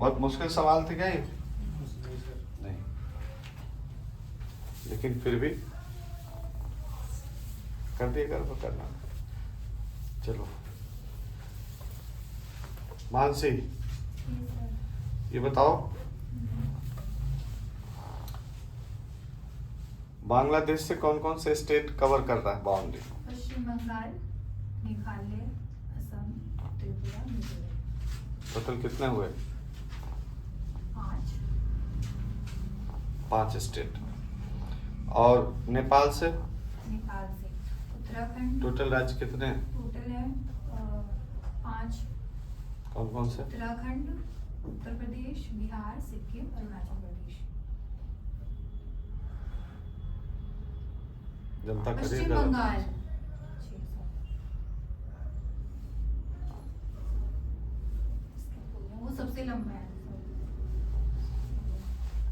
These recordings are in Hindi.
बहुत मुश्किल सवाल थे क्या ये? नहीं, लेकिन फिर भी कर दिए, कर तो करना। चलो मानसी, ये बताओ बांग्लादेश से कौन कौन से स्टेट कवर कर रहा है बाउंड्री? पश्चिम बंगाल, मेघालय, असम, त्रिपुरा, मिजोरम। टोटल कितने हुए? 5। 5 स्टेट। और नेपाल से? नेपाल से उत्तराखंड। टोटल राज्य कितने हैं? टोटल है 5। कौन कौन से? उत्तराखंड, उत्तर प्रदेश, बिहार, सिक्किम, अरुणाचल प्रदेश। जनता करिए पश्चिम गलत। बंगाल 600। वो सबसे लंबा है।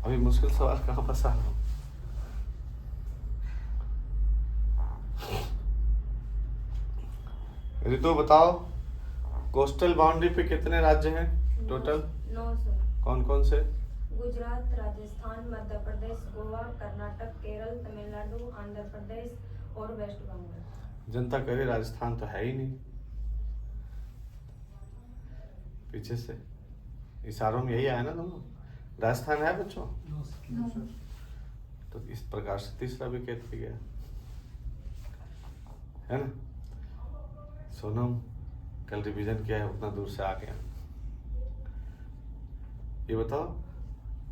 अभी मुश्किल सवाल कहाँ फंसा रहा हूँ? ऋतु बताओ कोस्टल बाउंड्री पे कितने राज्य हैं टोटल? 9 सर। कौन कौन से? गुजरात, राजस्थान, मध्य प्रदेश, गोवा, कर्नाटक, केरल, तमिलनाडु, आंध्र प्रदेश और वेस्ट बंगाल। जनता करे राजस्थान तो है ही नहीं, पीछे से इशारों में यही आया ना दोनों। राजस्थान है बच्चों? तो इस प्रकार से तीसरा विकेट भी गया, है ना? सोनम कल रिवीजन किया है, उतना दूर से आ गया। ये बताओ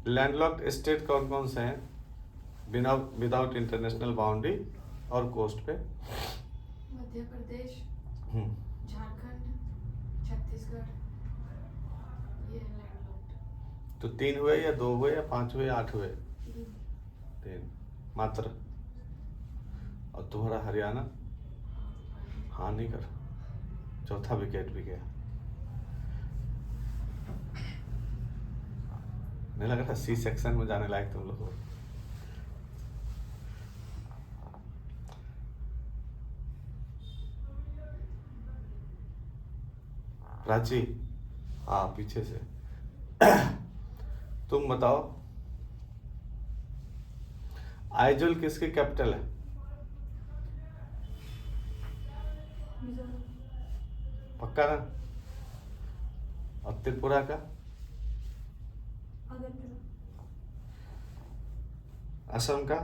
लैंडलॉक्ड स्टेट कौन कौन से हैं बिना विदाउट इंटरनेशनल बाउंड्री और कोस्ट पे? मध्य प्रदेश, हम्म, झारखंड, छत्तीसगढ़, ये लैंडलॉक्ड। तो 3 हुए या 2 हुए या 5 हुए या 8 हुए? 3 मात्र। और तुम्हारा हरियाणा? हाँ नहीं कर, चौथा विकेट भी गया। नहीं लग रहा सी सेक्शन में जाने लायक तुम लोग हो। प्राची, हाँ पीछे से। तुम बताओ आइजोल किसकी कैपिटल है? मिजोरम। पक्का ना? और त्रिपुरा का? अगरतला। असम का?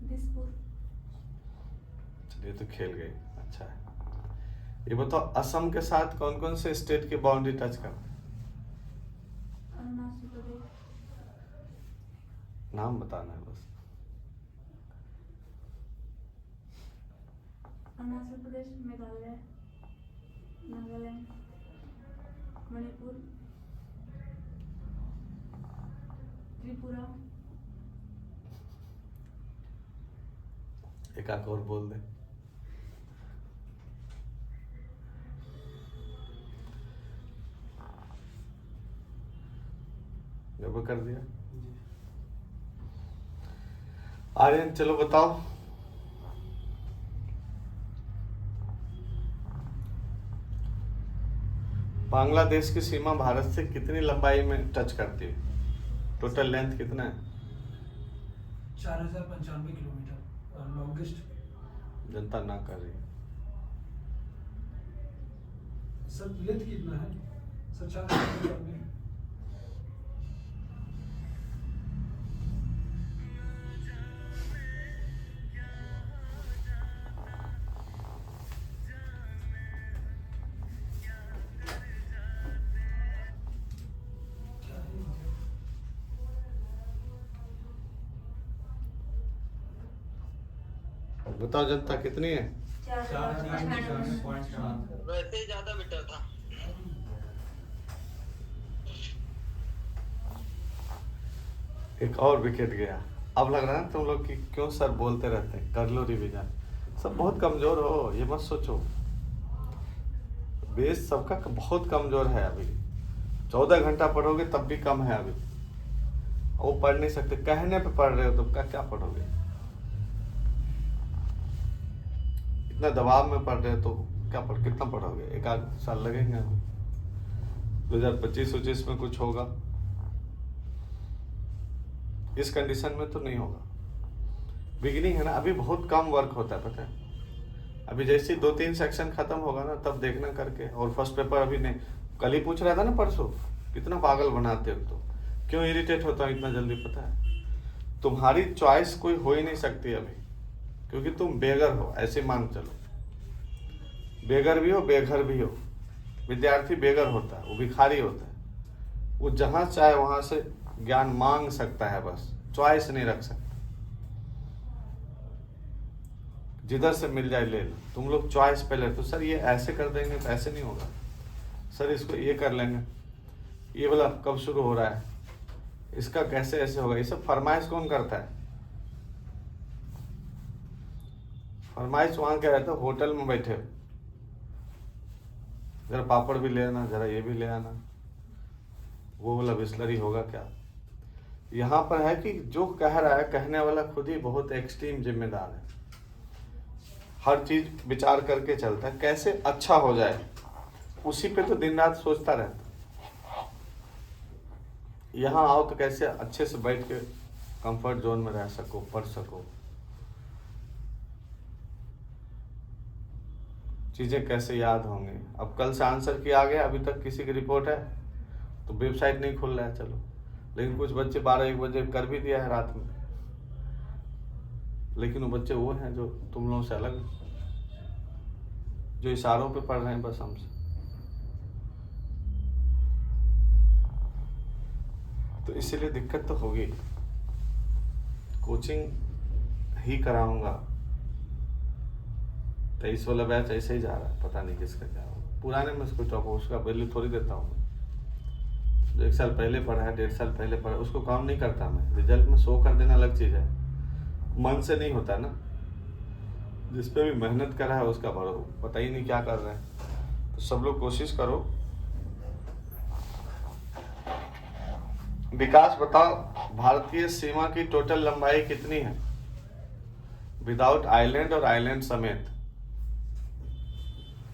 दिसपुर। चलिए तो खेल गए, अच्छा है। ये बताओ असम के साथ कौन कौन से स्टेट की बाउंड्री टच करते हैं? अरुणाचल प्रदेश। नाम बताना है बस। अरुणाचल प्रदेश, मेघालय, नागालैंड, मणिपुर, त्रिपुरा। एक आध और बोल दे। गड़बड़ कर दिया। आर्यन चलो बताओ बांग्लादेश की सीमा भारत से कितनी लंबाई में टच करती है? टोटल लेंथ कितना है? 4095 किलोमीटर और लॉन्गेस्ट। जनता ना कर रही। सर लेंथ कितना है सर? 4095। बताओ जनता कितनी है? 495। वैसे ज्यादा बेटर था। एक और विकेट गया। अब लग रहा है ना तुम लोग कि क्यों सर बोलते रहते हैं कर लो रिवीजन। सब बहुत कमजोर हो, ये मत सोचो। बेस सबका बहुत कमजोर है अभी। 14 घंटा पढ़ोगे तब भी कम है अभी। वो पढ़ नहीं सकते, कहने पे पढ़ रहे हो तो क्या पढ़ोगे? इतना दबाव में पढ़ रहे हो तो क्या कितना पढ़ोगे? एक आध साल लगेंगे अभी। 2025-25 में कुछ होगा, इस कंडीशन में तो नहीं होगा। बिगिनिंग है ना, अभी बहुत कम वर्क होता है, पता है। अभी जैसे 2-3 सेक्शन खत्म होगा ना तब देखना करके। और फर्स्ट पेपर अभी नहीं, कल ही पूछ रहा था ना परसों, कितना पागल बनाते हो तो, क्यों इरिटेट होता हूँ इतना जल्दी, पता है। तुम्हारी चॉइस कोई हो ही नहीं सकती अभी, क्योंकि तुम बेगर हो, ऐसे मान चलो। बेगर भी हो, बेघर भी हो। विद्यार्थी बेगर होता है, वो भिखारी होता है, वो जहाँ चाहे वहाँ से ज्ञान मांग सकता है, बस चॉइस नहीं रख सकता। जिधर से मिल जाए ले लो। तुम लोग चॉइस पहले, तो सर ये ऐसे कर देंगे तो ऐसे नहीं होगा, सर इसको ये कर लेंगे, ये वाला कब शुरू हो रहा है, इसका कैसे ऐसे होगा, ये सब फरमाइश कौन करता है? फरमाइश वहां क्या रहता है, होटल में बैठे हो, जरा पापड़ भी ले आना, जरा ये भी ले आना, वो वाला बिस्लरी होगा क्या? यहाँ पर है कि जो कह रहा है, कहने वाला खुद ही बहुत एक्सट्रीम जिम्मेदार है। हर चीज विचार करके चलता है, कैसे अच्छा हो जाए, उसी पे तो दिन रात सोचता रहता। यहाँ आओ तो कैसे अच्छे से बैठ के कंफर्ट जोन में रह सको, पढ़ सको, चीजें कैसे याद होंगे। अब कल से आंसर की आ गया, अभी तक किसी की रिपोर्ट है तो वेबसाइट नहीं खुल रहा है, चलो। लेकिन कुछ बच्चे 12-1 बजे कर भी दिया है रात में, लेकिन वो बच्चे वो हैं जो तुम लोगों से अलग, जो इशारों पे पढ़ रहे हैं बस हमसे। तो इसीलिए दिक्कत तो होगी। कोचिंग ही कराऊंगा, 23 वाला बैच ऐसे ही जा रहा है, पता नहीं किसका क्या होगा। पुराने में से टॉप, उसका वैल्यू थोड़ी देता हूँ। जो 1 साल पहले पढ़ा है, 1.5 साल पहले पढ़ा, उसको काउंट नहीं करता मैं। रिजल्ट में शो कर देना अलग चीज है, मन से नहीं होता ना। जिस पे भी मेहनत कर रहा है उसका भरो, पता ही नहीं क्या कर रहे हैं। तो सब लोग कोशिश करो। विकास बताओ, भारतीय सीमा की टोटल लंबाई कितनी है विदाउट आइलैंड और आइलैंड समेत?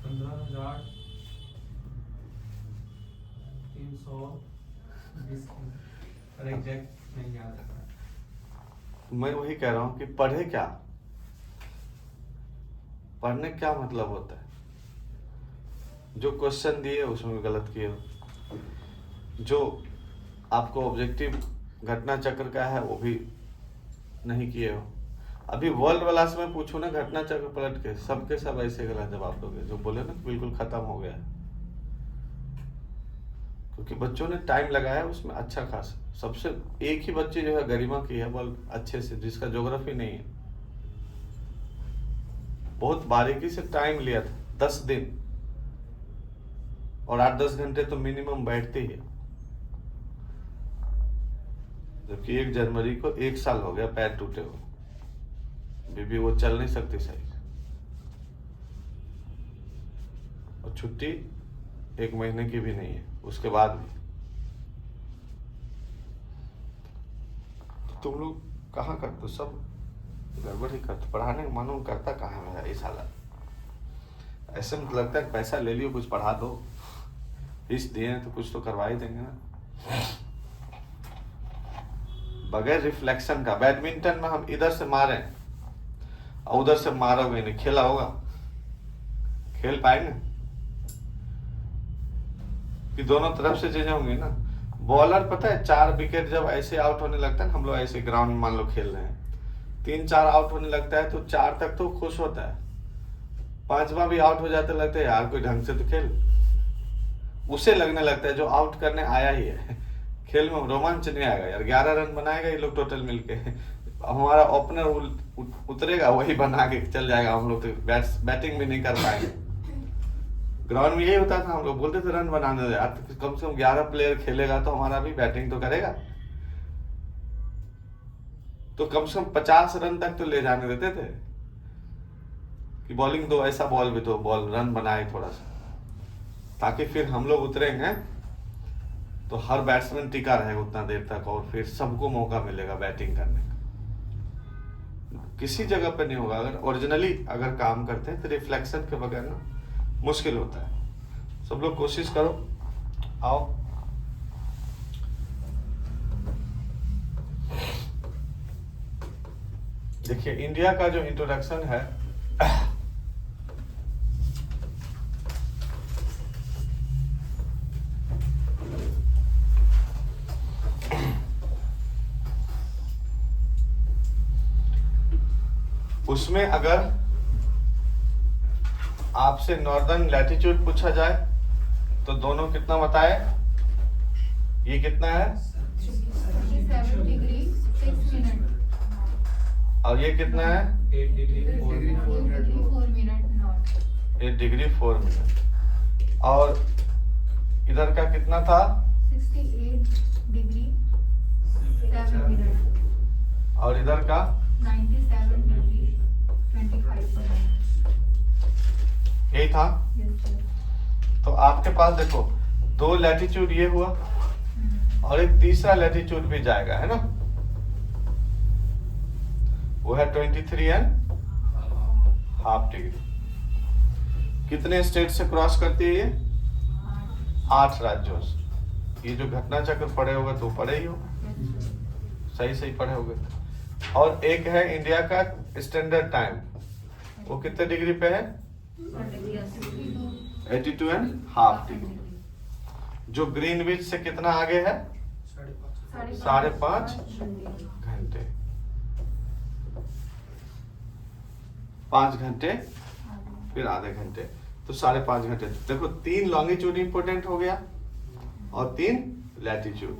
15,320 एग्जैक्ट नहीं याद है। मैं वही कह रहा हूं कि पढ़े क्या, पढ़ने क्या मतलब होता है? जो क्वेश्चन दिए उसमें गलत किए हो, जो आपको ऑब्जेक्टिव घटना चक्र का है वो भी नहीं किए हो। अभी वर्ल्ड वाला से मैं पूछूं ना घटना चक्र पलट के, सबके सब ऐसे गलत जवाब दोगे जो बोले ना बिल्कुल खत्म हो गया। क्योंकि बच्चों ने टाइम लगाया उसमें अच्छा खासा। सबसे एक ही बच्ची जो है गरिमा की है बोल अच्छे से, जिसका ज्योग्राफी नहीं है, बहुत बारीकी से टाइम लिया था, 10 दिन, और 8-10 घंटे तो मिनिमम बैठती है। जबकि 1 जनवरी को 1 साल हो गया पैर टूटे हुए, बेबी वो चल नहीं सकती सही, और छुट्टी 1 महीने की भी नहीं है उसके बाद भी। तो तुम लोग कहाँ करते हो, सब गड़बड़ ही करते। पढ़ाने का मन करता कहाँ मेरा इस हालत। ऐसे में लगता है पैसा ले लियो, कुछ पढ़ा दो, फीस दिए तो कुछ तो करवा ही देंगे ना। बगैर रिफ्लेक्शन का बैडमिंटन में हम इधर से मारे और उधर से मारोगे नहीं, खेला होगा, खेल पाएंगे कि दोनों तरफ से चीजें होंगी ना। बॉलर पता है 4 विकेट जब ऐसे आउट होने लगता है, हम लोग ऐसे ग्राउंड में मान लो खेल रहे हैं, 3-4 आउट होने लगता है तो 4 तक तो खुश होता है, 5वां भी आउट हो जाते लगता है यार कोई ढंग से तो खेल, उसे लगने लगता है जो आउट करने आया ही है। खेल में रोमांच नहीं आएगा यार, 11 रन बनाएगा ये लोग टोटल मिलके, हमारा ओपनर उतरेगा वही बना के चल जाएगा, हम लोग तो बैटिंग भी नहीं कर पाएंगे। ग्राउंड में यही होता था, हम लोग बोलते थे रन बनाने दो यार, तो कम से कम 11 प्लेयर खेलेगा तो हमारा भी बैटिंग तो करेगा, तो कम से कम 50 रन तक तो ले जाने देते थे कि बॉलिंग दो, ऐसा बॉल भी दो, बॉल रन बनाए थोड़ा सा, ताकि फिर हम लोग उतरेंगे तो हर बैट्समैन टिका रहेगा उतना देर तक और फिर सबको मौका मिलेगा बैटिंग करने का। किसी जगह पे नहीं होगा। अगर ओरिजिनली अगर काम करते हैं तो रिफ्लेक्शन के बगैर ना मुश्किल होता है। सब लोग कोशिश करो आओ। देखिए इंडिया का जो इंट्रोडक्शन है उसमें अगर आपसे नॉर्दर्न लैटिट्यूड पूछा जाए तो दोनों कितना बताए? ये कितना है 37 डिग्री 6 मिनट और ये कितना है 8 degree 4 minute 4 minute north 8 degree 4 minute. और इधर का कितना था 68 डिग्री 7 मिनट और इधर का 97 डिग्री 25 मिनट। यही था। Yes sir. तो आपके पास देखो 2 लैटिट्यूड ये हुआ और एक तीसरा लैटिट्यूड भी जाएगा, है ना? वो है 23 एंड हाफ डिग्री। कितने स्टेट से क्रॉस करती है ये? 8 राज्यों से। ये जो घटना चक्र पढ़े होगा तो पढ़े ही हो, सही सही पढ़े होगे। और एक है इंडिया का स्टैंडर्ड टाइम, वो कितने डिग्री पे है? 82 एंड हाफ डिग्री। जो ग्रीनविच से कितना आगे है? 5.5 घंटे। 5 घंटे फिर आधे घंटे, तो 5.5 घंटे। देखो 3 लॉन्गिट्यूड इंपोर्टेंट हो गया और 3 लैटिट्यूड।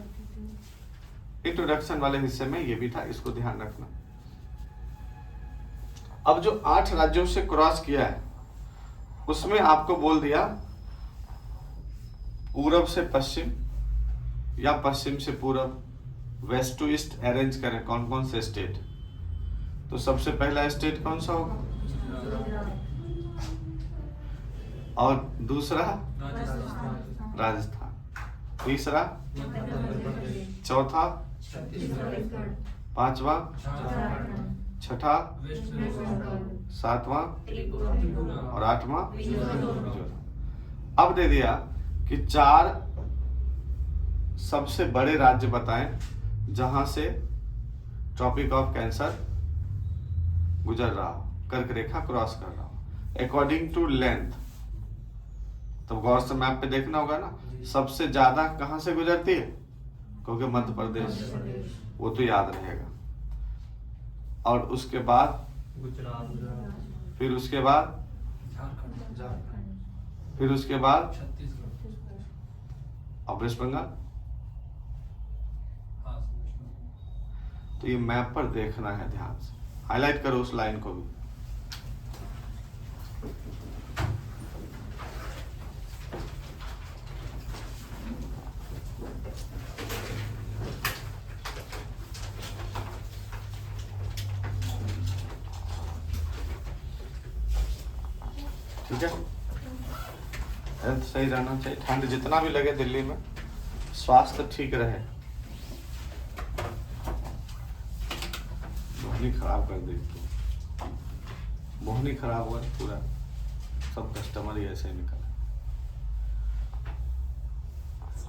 इंट्रोडक्शन वाले हिस्से में ये भी था, इसको ध्यान रखना। अब जो 8 राज्यों से क्रॉस किया है उसमें आपको बोल दिया पूरब से पश्चिम या पश्चिम से पूरब, वेस्ट टू ईस्ट अरेंज करें कौन कौन से स्टेट। तो सबसे पहला स्टेट कौन सा होगा? और दूसरा राजस्थान, तीसरा, चौथा, पांचवा, छठा, सातवां और आठवां मिजोरम। अब दे दिया कि 4 सबसे बड़े राज्य बताएं जहां से ट्रॉपिक ऑफ कैंसर गुजर रहा हो, कर्क रेखा क्रॉस कर रहा हो अकॉर्डिंग टू लेंथ। तो गौर से मैप पे देखना होगा ना, सबसे ज्यादा कहां से गुजरती है? क्योंकि मध्य प्रदेश, वो तो याद रहेगा। और उसके बाद गुजरात, फिर उसके बाद झारखंड, फिर उसके बाद छत्तीसगढ़, और वेस्ट बंगाल। हाँ, तो ये मैप पर देखना है, ध्यान से हाईलाइट करो उस लाइन को भी। ठीक है, हेल्थ सही रहना चाहिए। ठंड जितना भी लगे दिल्ली में, स्वास्थ्य ठीक रहे। मोहनी खराब कर दी, मोहनी खराब हुआ पूरा, सब कस्टमर ही ऐसे निकले।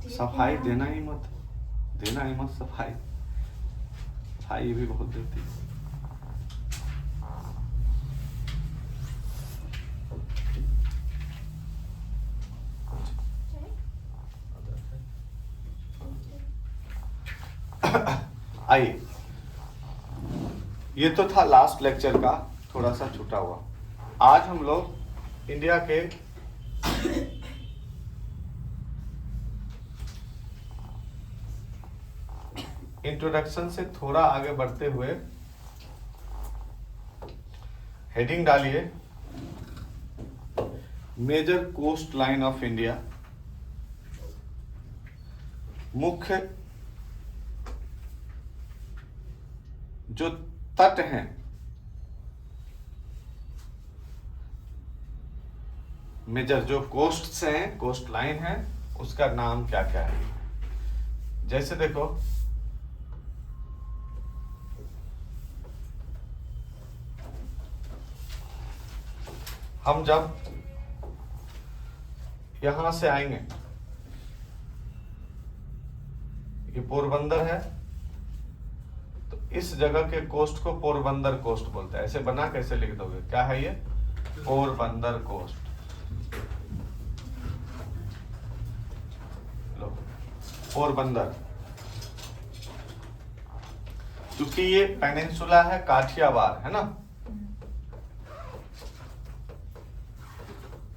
सफाई देना ही मत सफाई। सफाई भी बहुत देती है। आइए, ये तो था लास्ट लेक्चर का थोड़ा सा छूटा हुआ। आज हम लोग इंडिया के इंट्रोडक्शन से थोड़ा आगे बढ़ते हुए हेडिंग डालिए major coast line of India. मुख्य जो तट हैं, मेजर जो कोस्ट हैं, कोस्ट लाइन है, उसका नाम क्या क्या है। जैसे देखो हम जब यहां से आएंगे ये पोरबंदर है, तो इस जगह के कोस्ट को पोरबंदर कोस्ट बोलते हैं। ऐसे बना कैसे लिख दोगे, क्या है ये, पोरबंदर कोस्ट। लो, पोरबंदर, क्योंकि ये पेनिनसुला है, काठियावाड़ है ना,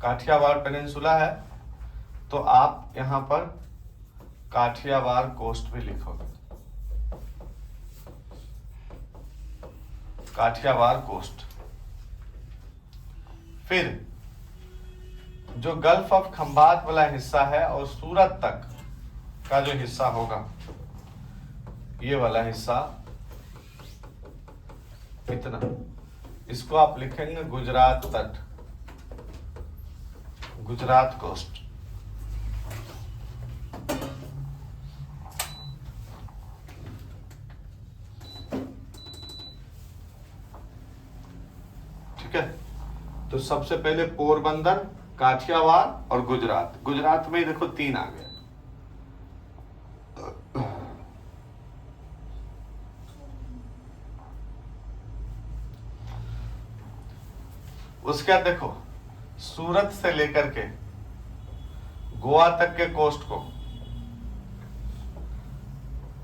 काठियावाड़ पेनिनसुला है, तो आप यहां पर काठियावाड़ कोस्ट भी लिखोगे, काठियावाड़ कोस्ट। फिर जो गल्फ ऑफ खंबात वाला हिस्सा है और सूरत तक का जो हिस्सा होगा, ये वाला हिस्सा इतना, इसको आप लिखेंगे गुजरात तट, गुजरात कोस्ट। ठीक है, तो सबसे पहले पोरबंदर, काठियावाड़ और गुजरात। गुजरात में देखो 3 आ गया। उसके बाद देखो, सूरत से लेकर के गोवा तक के कोस्ट को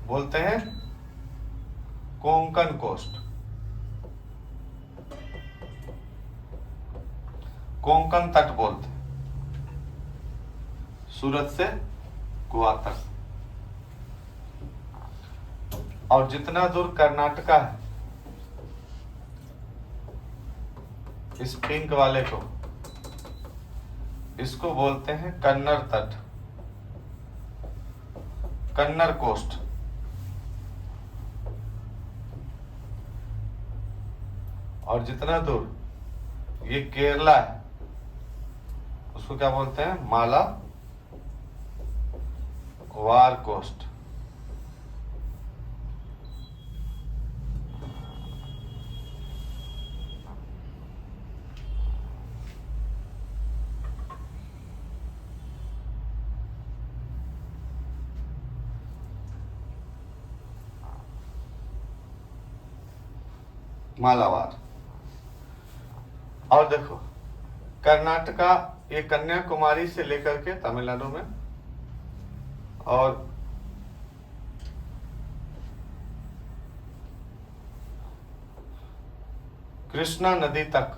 बोलते हैं कोंकण कोस्ट, कोंकण तट बोलते हैं, सूरत से गोवा तक। और जितना दूर कर्नाटका है, इस पिंक वाले को, इसको बोलते हैं कन्नड़ तट, कन्नड़ कोस्ट। और जितना दूर ये केरला है, उसको क्या बोलते हैं, माला वार कोस्ट। मालावार। और देखो, कर्नाटका ये कन्याकुमारी से लेकर के तमिलनाडु में, और कृष्णा नदी तक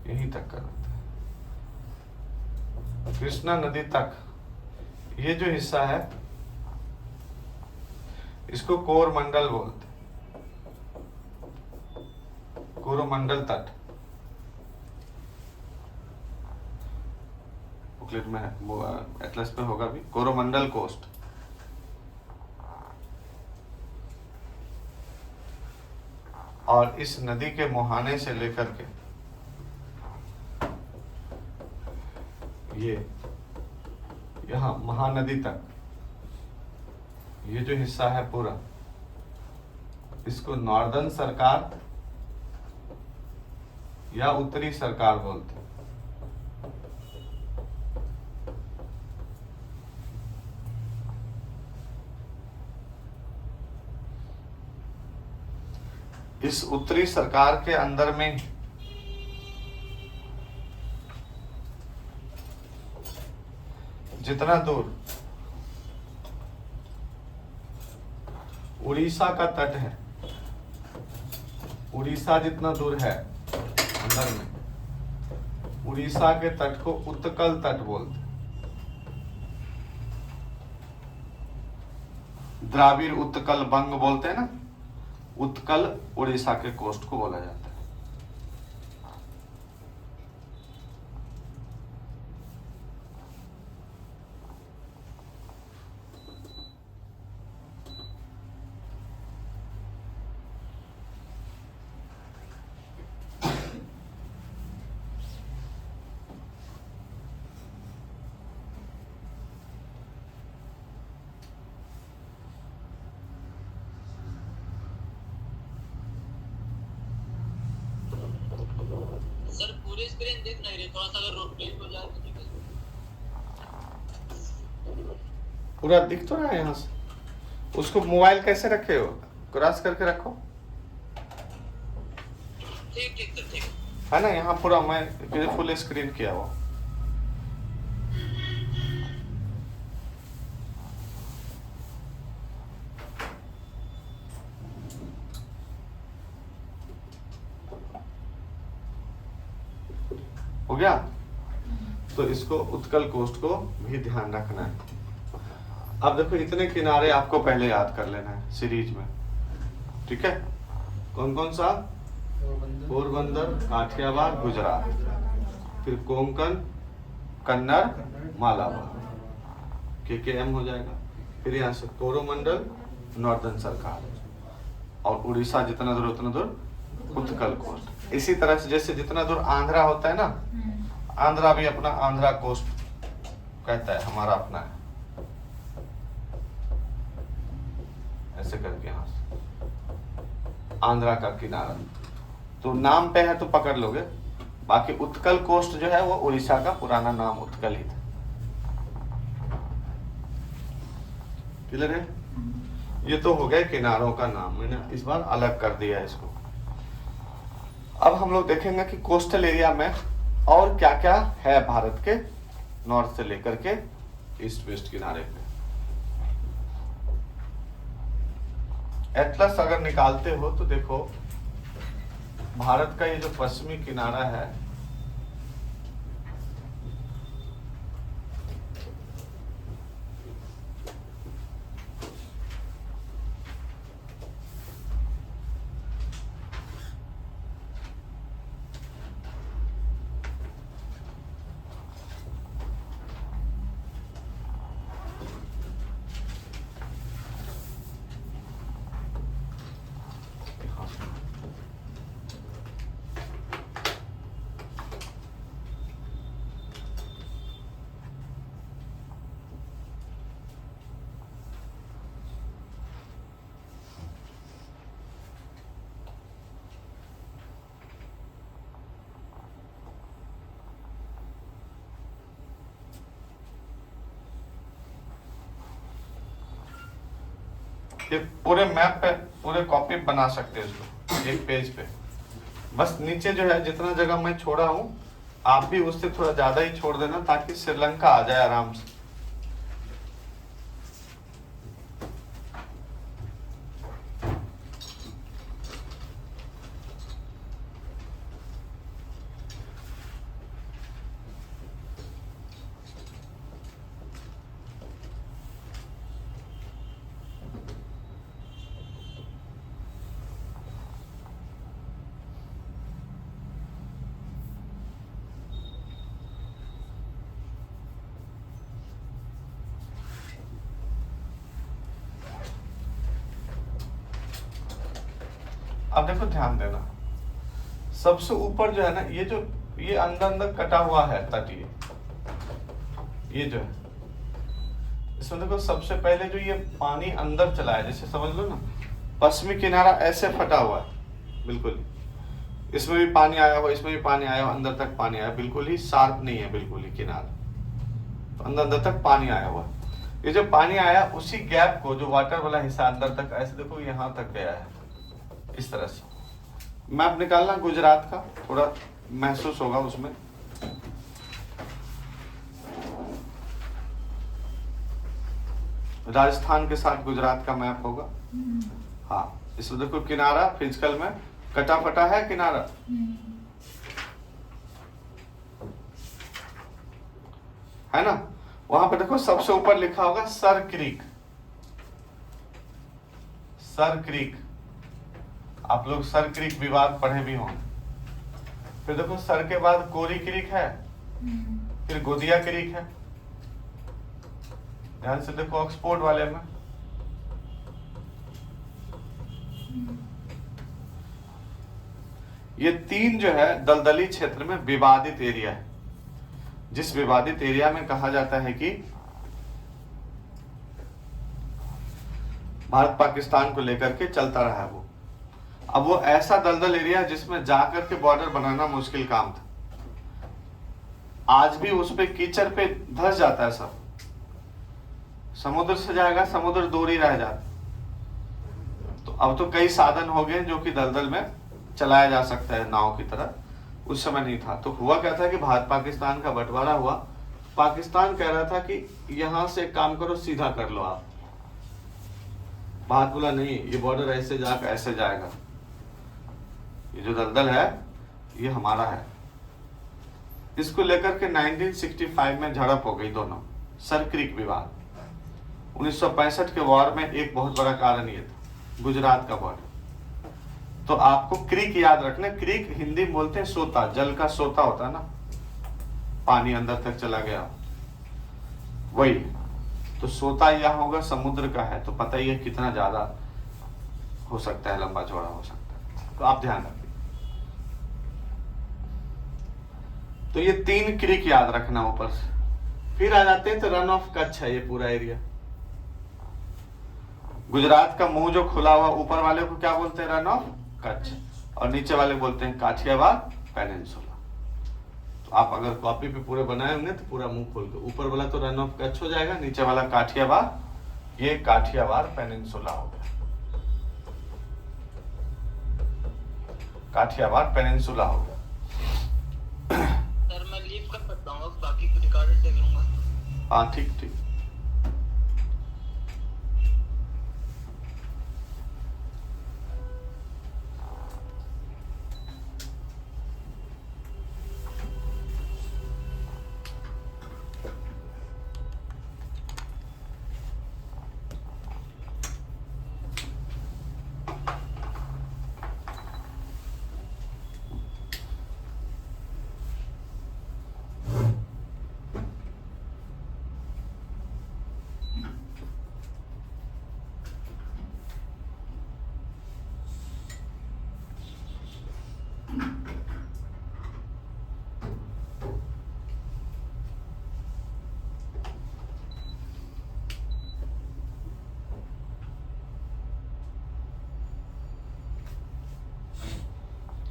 यहीं तक कर देते हैं, कृष्णा नदी तक। ये जो हिस्सा है इसको कोरमंडल बोलते हैं, कोरोमंडल तट। बुकलेट में वो एटलस पे होगा भी, कोरोमंडल कोस्ट। और इस नदी के मुहाने से लेकर के ये यहाँ महानदी तक, ये जो हिस्सा है पूरा, इसको नॉर्दर्न सरकार या उत्तरी सरकार बोलते हैं। इस उत्तरी सरकार के अंदर में जितना दूर उड़ीसा का तट है, उड़ीसा जितना दूर है अंदर में, उड़ीसा के तट को उत्कल तट बोलते हैं। द्राविड़ उत्कल बंग बोलते हैं ना, उत्कल उड़ीसा के कोस्ट को बोला जाता है। पूरी स्क्रीन दिख नहीं रही, थोड़ा सा अगर रोटेट हो जाए तो ठीक है। पूरा दिख तो रहा है यहाँ से। उसको मोबाइल कैसे रखे हो, क्रॉस करके रखो। ठीक ठीक सर, ठीक। है ना, यहाँ पूरा मैं फुल स्क्रीन किया हुआ। हो गया। तो इसको उत्कल कोस्ट को भी ध्यान रखना है। अब देखो इतने किनारे आपको पहले याद कर लेना है सीरीज में, ठीक है। कौन कौन सा? पोरबंदर, काठियावाड़, गुजरात, फिर कोंकण, कन्नड़, मालाबार, KKM हो जाएगा। फिर यहाँ से कोरोमंडल, नॉर्दर्न सरकार, और उड़ीसा जितना दूर उतना दूर उत्कल कोस्ट। इसी तरह से जैसे जितना दूर आंध्रा होता है ना, आंध्रा भी अपना आंध्रा कोस्ट कहता है, हमारा अपना है। ऐसे करके यहाँ से आंध्रा का किनारा, तो नाम पे है तो पकड़ लोगे। बाकी उत्कल कोस्ट जो है वो उड़ीसा का पुराना नाम उत्कल ही था। क्लियर है? ये तो हो गए किनारों का नाम, मैंने इस बार अलग कर दिया इसको। अब हम लोग देखेंगे कि कोस्टल एरिया में और क्या क्या है भारत के नॉर्थ से लेकर के ईस्ट वेस्ट किनारे पे। एटलस अगर निकालते हो तो देखो भारत का ये जो पश्चिमी किनारा है, ये पूरे मैप पे पूरे कॉपी बना सकते हैं इसको एक पेज पे। बस नीचे जो है जितना जगह मैं छोड़ा हूं, आप भी उससे थोड़ा ज्यादा ही छोड़ देना ताकि श्रीलंका आ जाए आराम से। अब देखो ध्यान देना, सबसे ऊपर जो है ना, ये जो ये अंदर अंदर कटा हुआ है तटीय, ये जो है इसमें देखो सबसे पहले जो ये पानी अंदर चला है, जैसे समझ लो ना पश्चिमी किनारा ऐसे फटा हुआ है बिल्कुल, इसमें भी पानी आया हुआ, इसमें भी पानी आया हुआ, अंदर तक पानी आया, बिल्कुल ही शार्प नहीं है बिल्कुल ही किनारा, तो अंदर अंदर तक पानी आया हुआ। ये जो पानी आया उसी गैप को, जो वाटर वाला हिस्सा अंदर तक ऐसे देखो यहाँ तक गया है इस तरह से। मैप निकालना गुजरात का, थोड़ा महसूस होगा उसमें। राजस्थान के साथ गुजरात का मैप होगा। हाँ, इसमें देखो किनारा फिजिकल में कटा फटा है किनारा, है ना। वहां पर देखो सबसे ऊपर लिखा होगा सर क्रीक, सर क्रीक, आप लोग सर क्रीक विवाद पढ़े भी होंगे। फिर देखो सर के बाद कोरी क्रीक है, फिर गोदिया क्रीक है, ध्यान से देखो ऑक्सफोर्ड वाले में। ये तीन जो है दलदली क्षेत्र में विवादित एरिया है, जिस विवादित एरिया में कहा जाता है कि भारत पाकिस्तान को लेकर के चलता रहा वो। अब वो ऐसा दलदल एरिया जिसमें जाकर के बॉर्डर बनाना मुश्किल काम था, आज भी उस पे कीचड़ पे धस जाता है सब। समुद्र से जाएगा, समुद्र दूर ही रह जाता। तो अब तो कई साधन हो गए जो कि दलदल में चलाया जा सकता है नाव की तरह, उस समय नहीं था। तो हुआ क्या था कि भारत पाकिस्तान का बंटवारा हुआ। पाकिस्तान कह रहा था कि यहां से काम करो, सीधा कर लो आप। भारत बोला नहीं, ये बॉर्डर ऐसे जाकर ऐसे जाएगा, ये जो दलदल है ये हमारा है। इसको लेकर के 1965 में झड़प हो गई दोनों, सर क्रीक विवाद। 1965 के वॉर में एक बहुत बड़ा कारण ये था, गुजरात का बॉर्डर। तो आपको क्रीक याद रखना, क्रीक हिंदी में बोलते हैं सोता, जल का सोता होता है ना, पानी अंदर तक चला गया, वही। तो सोता यह होगा, समुद्र का है, तो पता ही है कितना ज्यादा हो सकता है, लंबा चौड़ा हो सकता है। तो आप ध्यान रखिए। तो ये 3 क्रीक याद रखना ऊपर से। फिर आ जाते हैं तो रन ऑफ कच्छ है ये पूरा एरिया। गुजरात का मुंह जो खुला हुआ, ऊपर वाले को क्या बोलते हैं? रन ऑफ कच्छ, और नीचे वाले बोलते हैं काठियावाड़ पेनिनसुला। तो आप अगर कॉपी पे पूरे बनाए होंगे तो पूरा मुंह खोल के, ऊपर वाला तो रन ऑफ कच्छ हो जाएगा, नीचे वाला काठियावाड़, ये काठियावाड़ पेनिनसुला हो गया, काठियावाड़ पेनिनसुला हो गया। सर मैं लीव कर सकता हूँ, बाकी रिकॉर्डेड देख लूंगा। हाँ ठीक ठीक।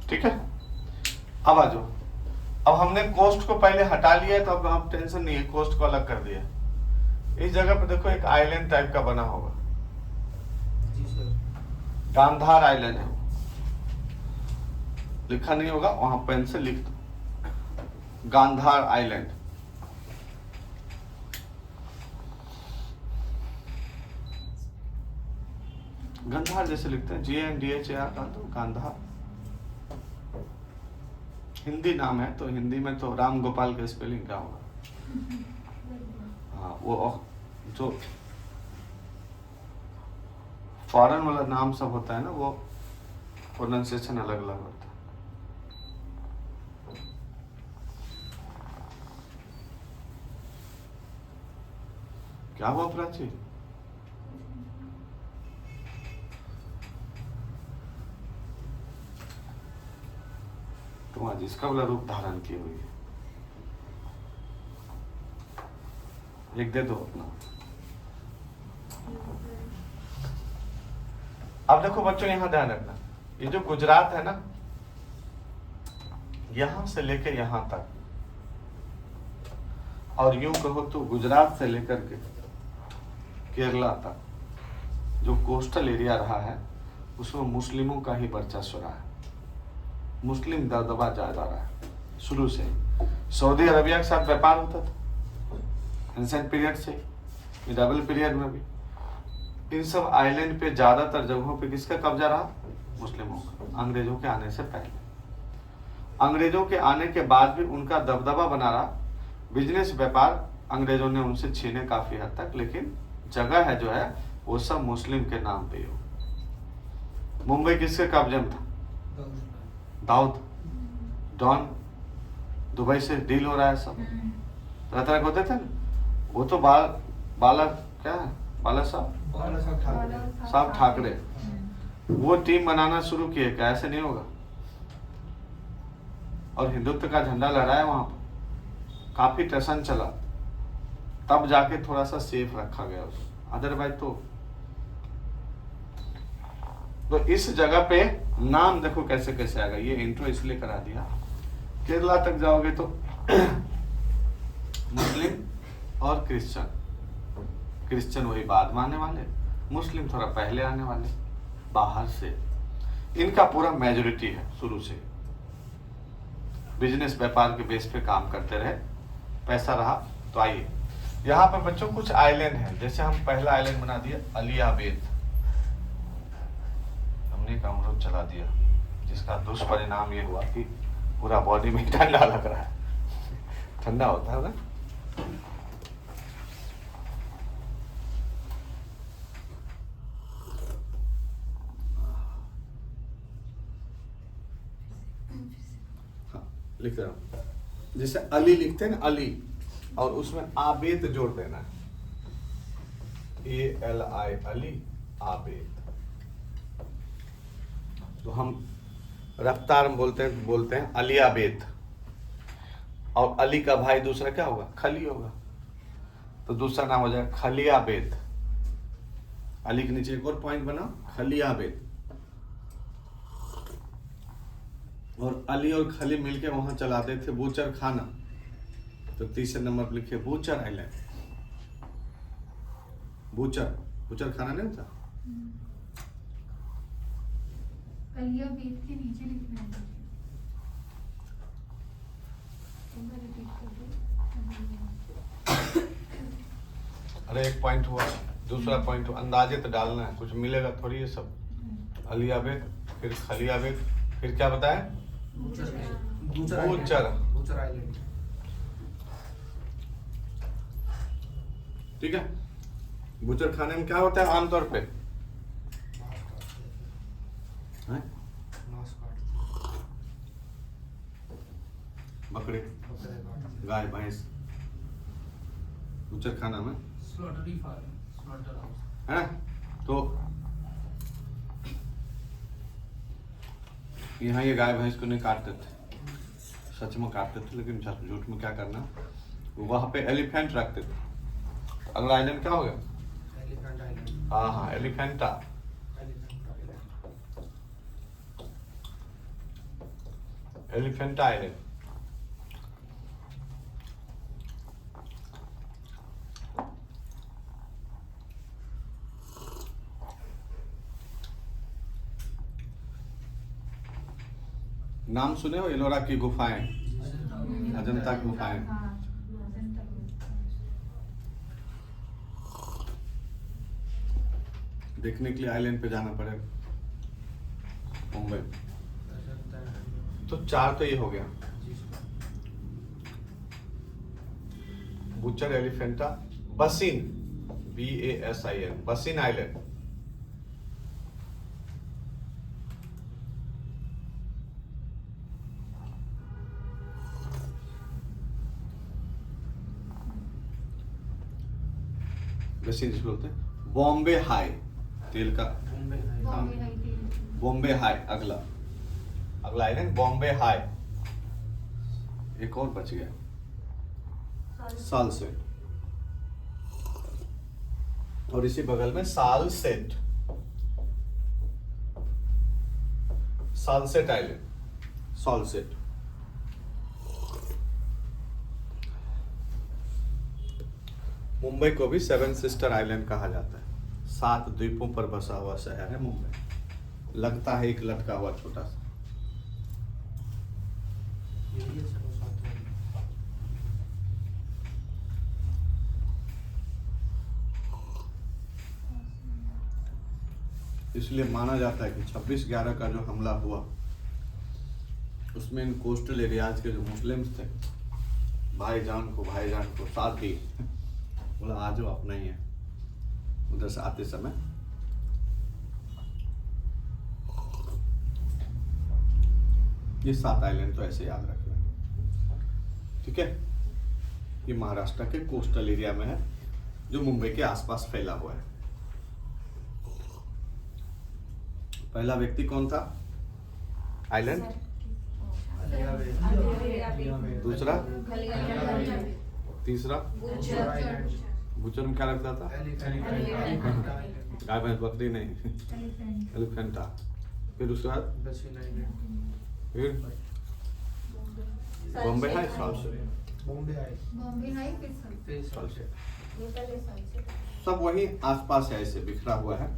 ठीक है, अब आ जाओ। अब हमने कोस्ट को पहले हटा लिया है, तो अब आप टेंशन नहीं है, कोस्ट को अलग कर दिया। इस जगह पर देखो एक आइलैंड टाइप का बना होगा, जी सर। गांधार आइलैंड है वो, लिखा नहीं होगा, वहां पेन से लिख दो, गांधार आइलैंड। गंधार जैसे लिखते हैं, GANDHAR का, तो गांधार हिंदी नाम है, तो हिंदी में तो राम गोपाल का स्पेलिंग क्या होगा? हाँ, वो जो फॉरेन वाला नाम सब होता है ना, वो प्रोनाउंसिएशन अलग अलग होता है। क्या हुआ प्राची? तुम आज इसका वाला रूप धारण की हुई है, एक दे दो अपना। अब देखो बच्चों, यहां ध्यान रखना, ये जो गुजरात है ना, यहां से लेकर यहां तक, और यूं कहो तो गुजरात से लेकर के केरला तक जो कोस्टल एरिया रहा है, उसमें मुस्लिमों का ही वर्चस्व रहा है, मुस्लिम दबदबा ज्यादा रहा है शुरू से। सऊदी अरबिया के साथ व्यापार होता था एंशिएंट पीरियड से, मिडाबल पीरियड में भी। इन सब आइलैंड पे ज्यादातर जगहों पे किसका कब्जा रहा? मुस्लिमों का, अंग्रेजों के आने से पहले। अंग्रेजों के आने के बाद भी उनका दबदबा बना रहा। बिजनेस व्यापार अंग्रेजों ने उनसे छीने काफी हद तक, लेकिन जगह है जो है वो सब मुस्लिम के नाम पे हो। मुंबई किसके कब्जे में था? दाऊद, डॉन, दुबई से डील हो रहा है सब, तरह तरह के होते थे ना। वो तो बाला क्या है, बाला साहब ठाकरे, वो टीम बनाना शुरू किए, क्या ऐसे नहीं होगा? और हिंदुत्व का झंडा लहराया वहां पर, काफी टसन चला, तब जाके थोड़ा सा सेफ रखा गया उसको, अदरवाइज तो इस जगह पे नाम देखो कैसे कैसे आएगा। ये इंट्रो इसलिए करा दिया, केरला तक जाओगे तो और क्रिश्चियन। क्रिश्चियन वही बाद में आने वाले, मुस्लिम थोड़ा पहले आने वाले बाहर से। इनका पूरा मेजोरिटी है शुरू से। बिजनेस व्यापार के बेस पे काम करते रहे, पैसा रहा तो आइए। यहाँ पे बच्चों कुछ आइलैंड हैं, जैसे हम पहला आइलैंड बना दिया अलियाबेद, हमने एक अमरूद चला दिया, जिसका दुष्परिणाम ये हुआ कि पूरा बॉडी में ठंडा लग रहा है। ठंडा होता है ना। हाँ, लिख रहा हूं। जैसे अली लिखते हैं ना, अली, और उसमें आबेद जोड़ देना है, ALI, अली, आबेद। तो हम रफ्तार में बोलते हैं अलियाबेद। और अली का भाई दूसरा क्या होगा? खली होगा, तो दूसरा नाम हो जाएगा खलियाबेद। अली के नीचे एक और पॉइंट बना, खलियाबेद। और अली और खली मिलके वहां चलाते थे बूचर खाना, तो तीसरे नंबर पर लिखे बूचर आइलैंड। बूचर खाना नहीं होता। अलियाबेद के नीचे लिखना है। अरे एक पॉइंट हुआ, दूसरा पॉइंट हुआ, अंदाजे तो डालना है, कुछ मिलेगा थोड़ी ये सब। अलियाबेद, फिर खलियाबेद, फिर क्या बताया? Butcher island. ठीक है। बूचर खाने में क्या होता है आमतौर पे? हैं? बकरे, गाय, भैंस, बूचर खाना में स्लॉटरी फार्म, स्लॉटर हाउस है ना। तो यहाँ ये गाय भैंस को नहीं काटते थे, सच में काटते थे, लेकिन झूठ में क्या करना, वहां पे एलिफेंट रखते थे। अगला आइलैंड क्या हो गया? Elephant island. हाँ, एलिफेंटा। एलिफेंटा आइलैंड। नाम सुने हो? एलोरा की गुफाएं, अजंता की गुफाएं। देखने के लिए आइलैंड पे जाना पड़ेगा मुंबई। तो 4 तो ये हो गया, butcher, Elephanta, Bassein, BASIN, Bassein island. Bassein जिसको बोलते हैं। बॉम्बे हाई, तेल का बॉम्बे हाई। अगला आइलैंड बॉम्बे हाई। एक और बच गया, सालसेट। और इसी बगल में सालसेट, सालसेट आइलैंड, सालसेट। मुंबई को भी 7 सिस्टर आइलैंड कहा जाता है। 7 द्वीपों पर बसा हुआ शहर है मुंबई। लगता है एक लटका हुआ छोटा सा। इसलिए माना जाता है कि 26/11 का जो हमला हुआ, उसमें इन कोस्टल एरियाज के जो मुस्लिम्स थे, भाईजान को साथ दिए, बोला आज वो अपना ही है। उधर से आते समय ये 7 आइलैंड तो ऐसे याद रखना, ठीक है। ये महाराष्ट्र के कोस्टल एरिया में है, जो मुंबई के आसपास फैला हुआ है। पहला व्यक्ति कौन था? आइलैंड। दूसरा, तीसरा, बूचर में क्या रखता था? गाय भैंस बकरी नहीं, एलिफेंटा। फिर उसके बाद फिर बॉम्बे हाई, सालसेट। बॉम्बे आए बॉम्बे हाई फिर सब सॉल्ट निकले सनसेट सब वही आसपास है, ऐसे बिखरा हुआ है।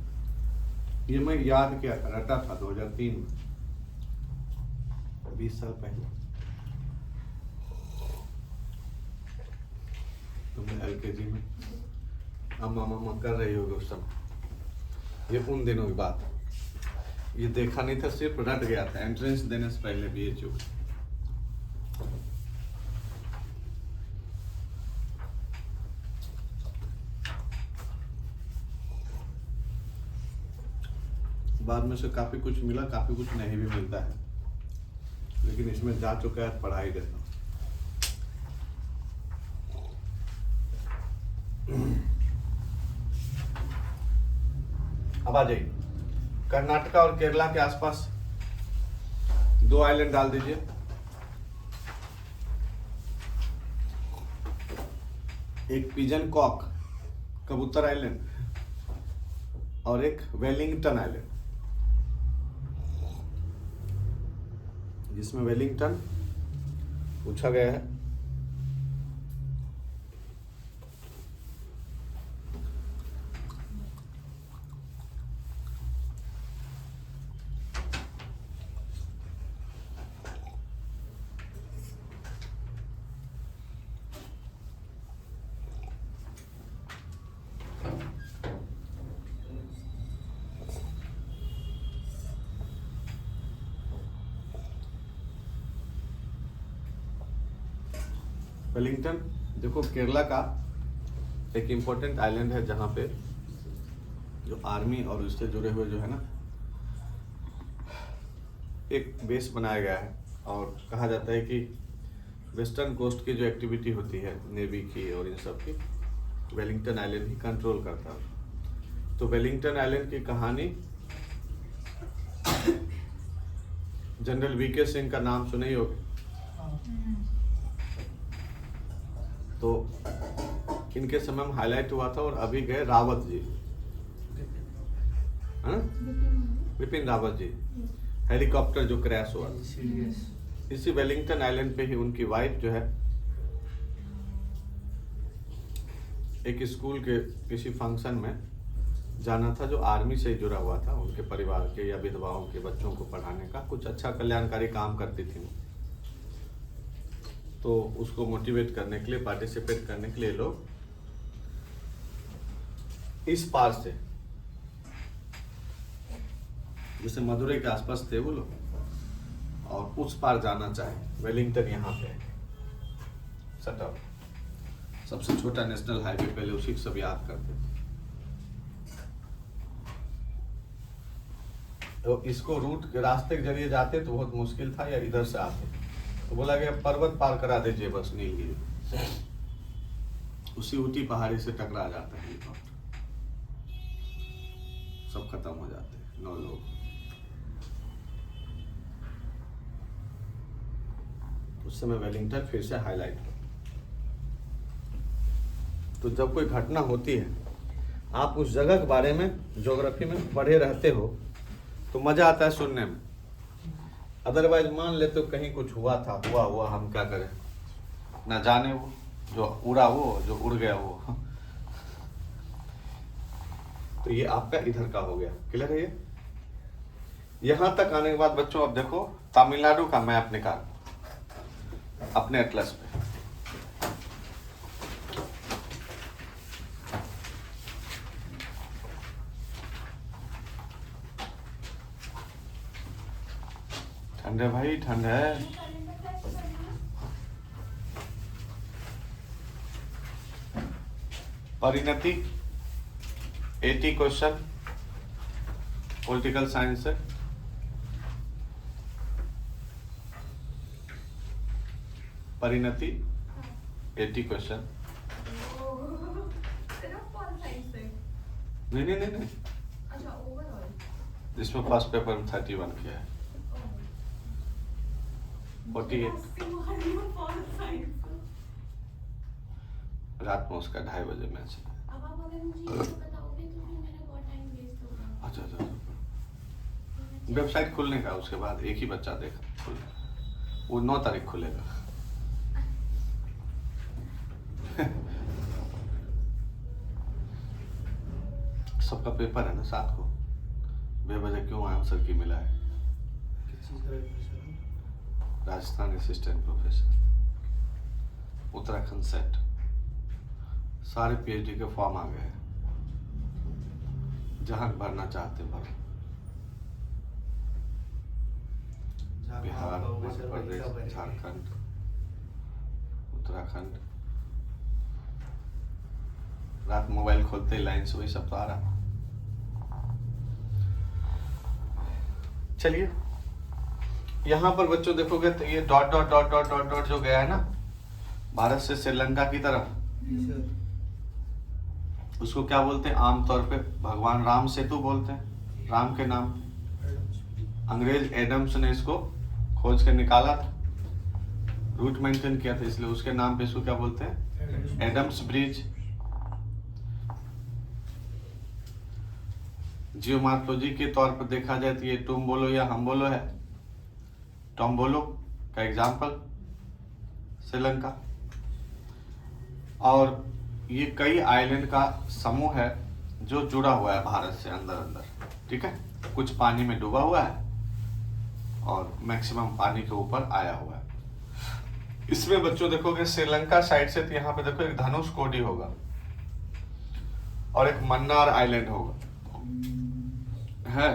ये मैं याद किया रटा था 2003 में, 20 साल पहले। तुमने LKG में अम्मा मम्मा कर रही होगी उस समय। ये उन दिनों की बात है। ये देखा नहीं था, सिर्फ रट गया था एंट्रेंस देने से पहले BHU। बाद में से काफी कुछ मिला, काफी कुछ नहीं भी मिलता है, लेकिन इसमें जा चुका है, पढ़ाई देता हूँ। अब आ जाइए, कर्नाटका और केरला के आसपास 2 आइलैंड डाल दीजिए। एक पिजन कॉक कबूतर आइलैंड और एक वेलिंगटन आइलैंड, जिसमें वेलिंगटन पूछा गया है। वेलिंगटन देखो केरला का एक इम्पोर्टेंट आइलैंड है, जहाँ पे जो आर्मी और उससे जुड़े हुए जो है ना, एक बेस बनाया गया है। और कहा जाता है कि वेस्टर्न कोस्ट की जो एक्टिविटी होती है नेवी की और इन सब की, वेलिंगटन आइलैंड ही कंट्रोल करता है। तो वेलिंगटन आइलैंड की कहानी जनरल VK सिंह का नाम सुने ही होगे। तो इनके समय में हाईलाइट हुआ था, और अभी गए रावत जी, हाँ? विपिन रावत जी, हेलीकॉप्टर जो क्रैश हुआ, इसी वेलिंगटन आइलैंड पे ही उनकी वाइफ जो है एक स्कूल के किसी फंक्शन में जाना था, जो आर्मी से जुड़ा हुआ था, उनके परिवार के या विधवाओं के बच्चों को पढ़ाने का कुछ अच्छा कल्याणकारी काम करती थी। तो उसको मोटिवेट करने के लिए, पार्टिसिपेट करने के लिए लोग इस पार से, जैसे मदुरई के आसपास थे वो लोग, और उस पार जाना चाहे। वेलिंगटन यहाँ पे है, सटअप सबसे छोटा नेशनल हाईवे, पहले उसी को सब याद करते थे। तो इसको रूट के रास्ते के जरिए जाते तो बहुत मुश्किल था, या इधर से आते तो बोला गया पर्वत पार करा दीजिए बस, नीलगिरी उसी ऊटी पहाड़ी से टकरा जाता है हेलीकॉप्टर, सब खत्म हो जाते हैं 9 लोग। उस समय वेलिंगटन फिर से हाईलाइट हो। तो जब कोई घटना होती है, आप उस जगह के बारे में ज्योग्राफी में पढ़े रहते हो तो मजा आता है सुनने में। अदरवाइज मान ले तो कहीं कुछ हुआ था, हुआ हम क्या करें, ना जाने वो जो उड़ा, वो जो उड़ गया वो। तो ये आपका इधर का हो गया, क्लियर है ये। यहां तक आने के बाद बच्चों अब देखो तमिलनाडु का मैप निकाल अपने एटलस पे। ठंड है भाई, ठंड है। परिणति 80 क्वेश्चन पॉलिटिकल साइंस से। परिणति 80 क्वेश्चन। सिर्फ कौन साइंस से? नहीं, अच्छा, ओवरऑल। जिसमें फर्स्ट पेपर में 31 किया है। 48 रात में उसका 2:30 बजे मैच है। अब आप अगर मुझे ये बताओगे तो फिर मेरा बहुत टाइम वेस्ट होगा। अच्छा। वेबसाइट खुलने का उसके बाद एक ही बच्चा देखा खुल, वो 9 तारीख खुलेगा। सबका पेपर है ना 7 को, बेवजह क्यों आंसर की मिला है? किस चीज़ का admission? Rajasthan assistant professor, Uttarakhand set, सारे पीएचडी के फॉर्म आ गए हैं। जहां भरना चाहते भरो। बिहार, मध्य प्रदेश, झारखंड, उत्तराखंड। रात मोबाइल खोलते लाइन से वही सब तो आ रहा। चलिए यहां पर बच्चों देखोगे तो ये dot dot dot dot dot dot जो गया है ना भारत से श्रीलंका की तरफ, उसको क्या बोलते हैं? आमतौर पे भगवान राम सेतु बोलते हैं, राम के नाम। अंग्रेज एडम्स ने इसको खोज के निकाला था, रूट मेंशन किया था, इसलिए उसके नाम पे इसको क्या बोलते हैं? Adams bridge. जियोमॉर्फोलॉजी के तौर पर देखा जाए तो ये तुम बोलो या हम बोलो है, टॉम बोलो का एग्जाम्पल श्रीलंका। और ये कई आइलैंड का समूह है जो जुड़ा हुआ है भारत से अंदर अंदर, ठीक है। कुछ पानी में डूबा हुआ है और मैक्सिमम पानी के ऊपर आया हुआ है। इसमें बच्चों देखोगे श्रीलंका साइड से तो यहाँ पे देखो एक धनुषकोडी होगा और एक मन्नार आइलैंड होगा, है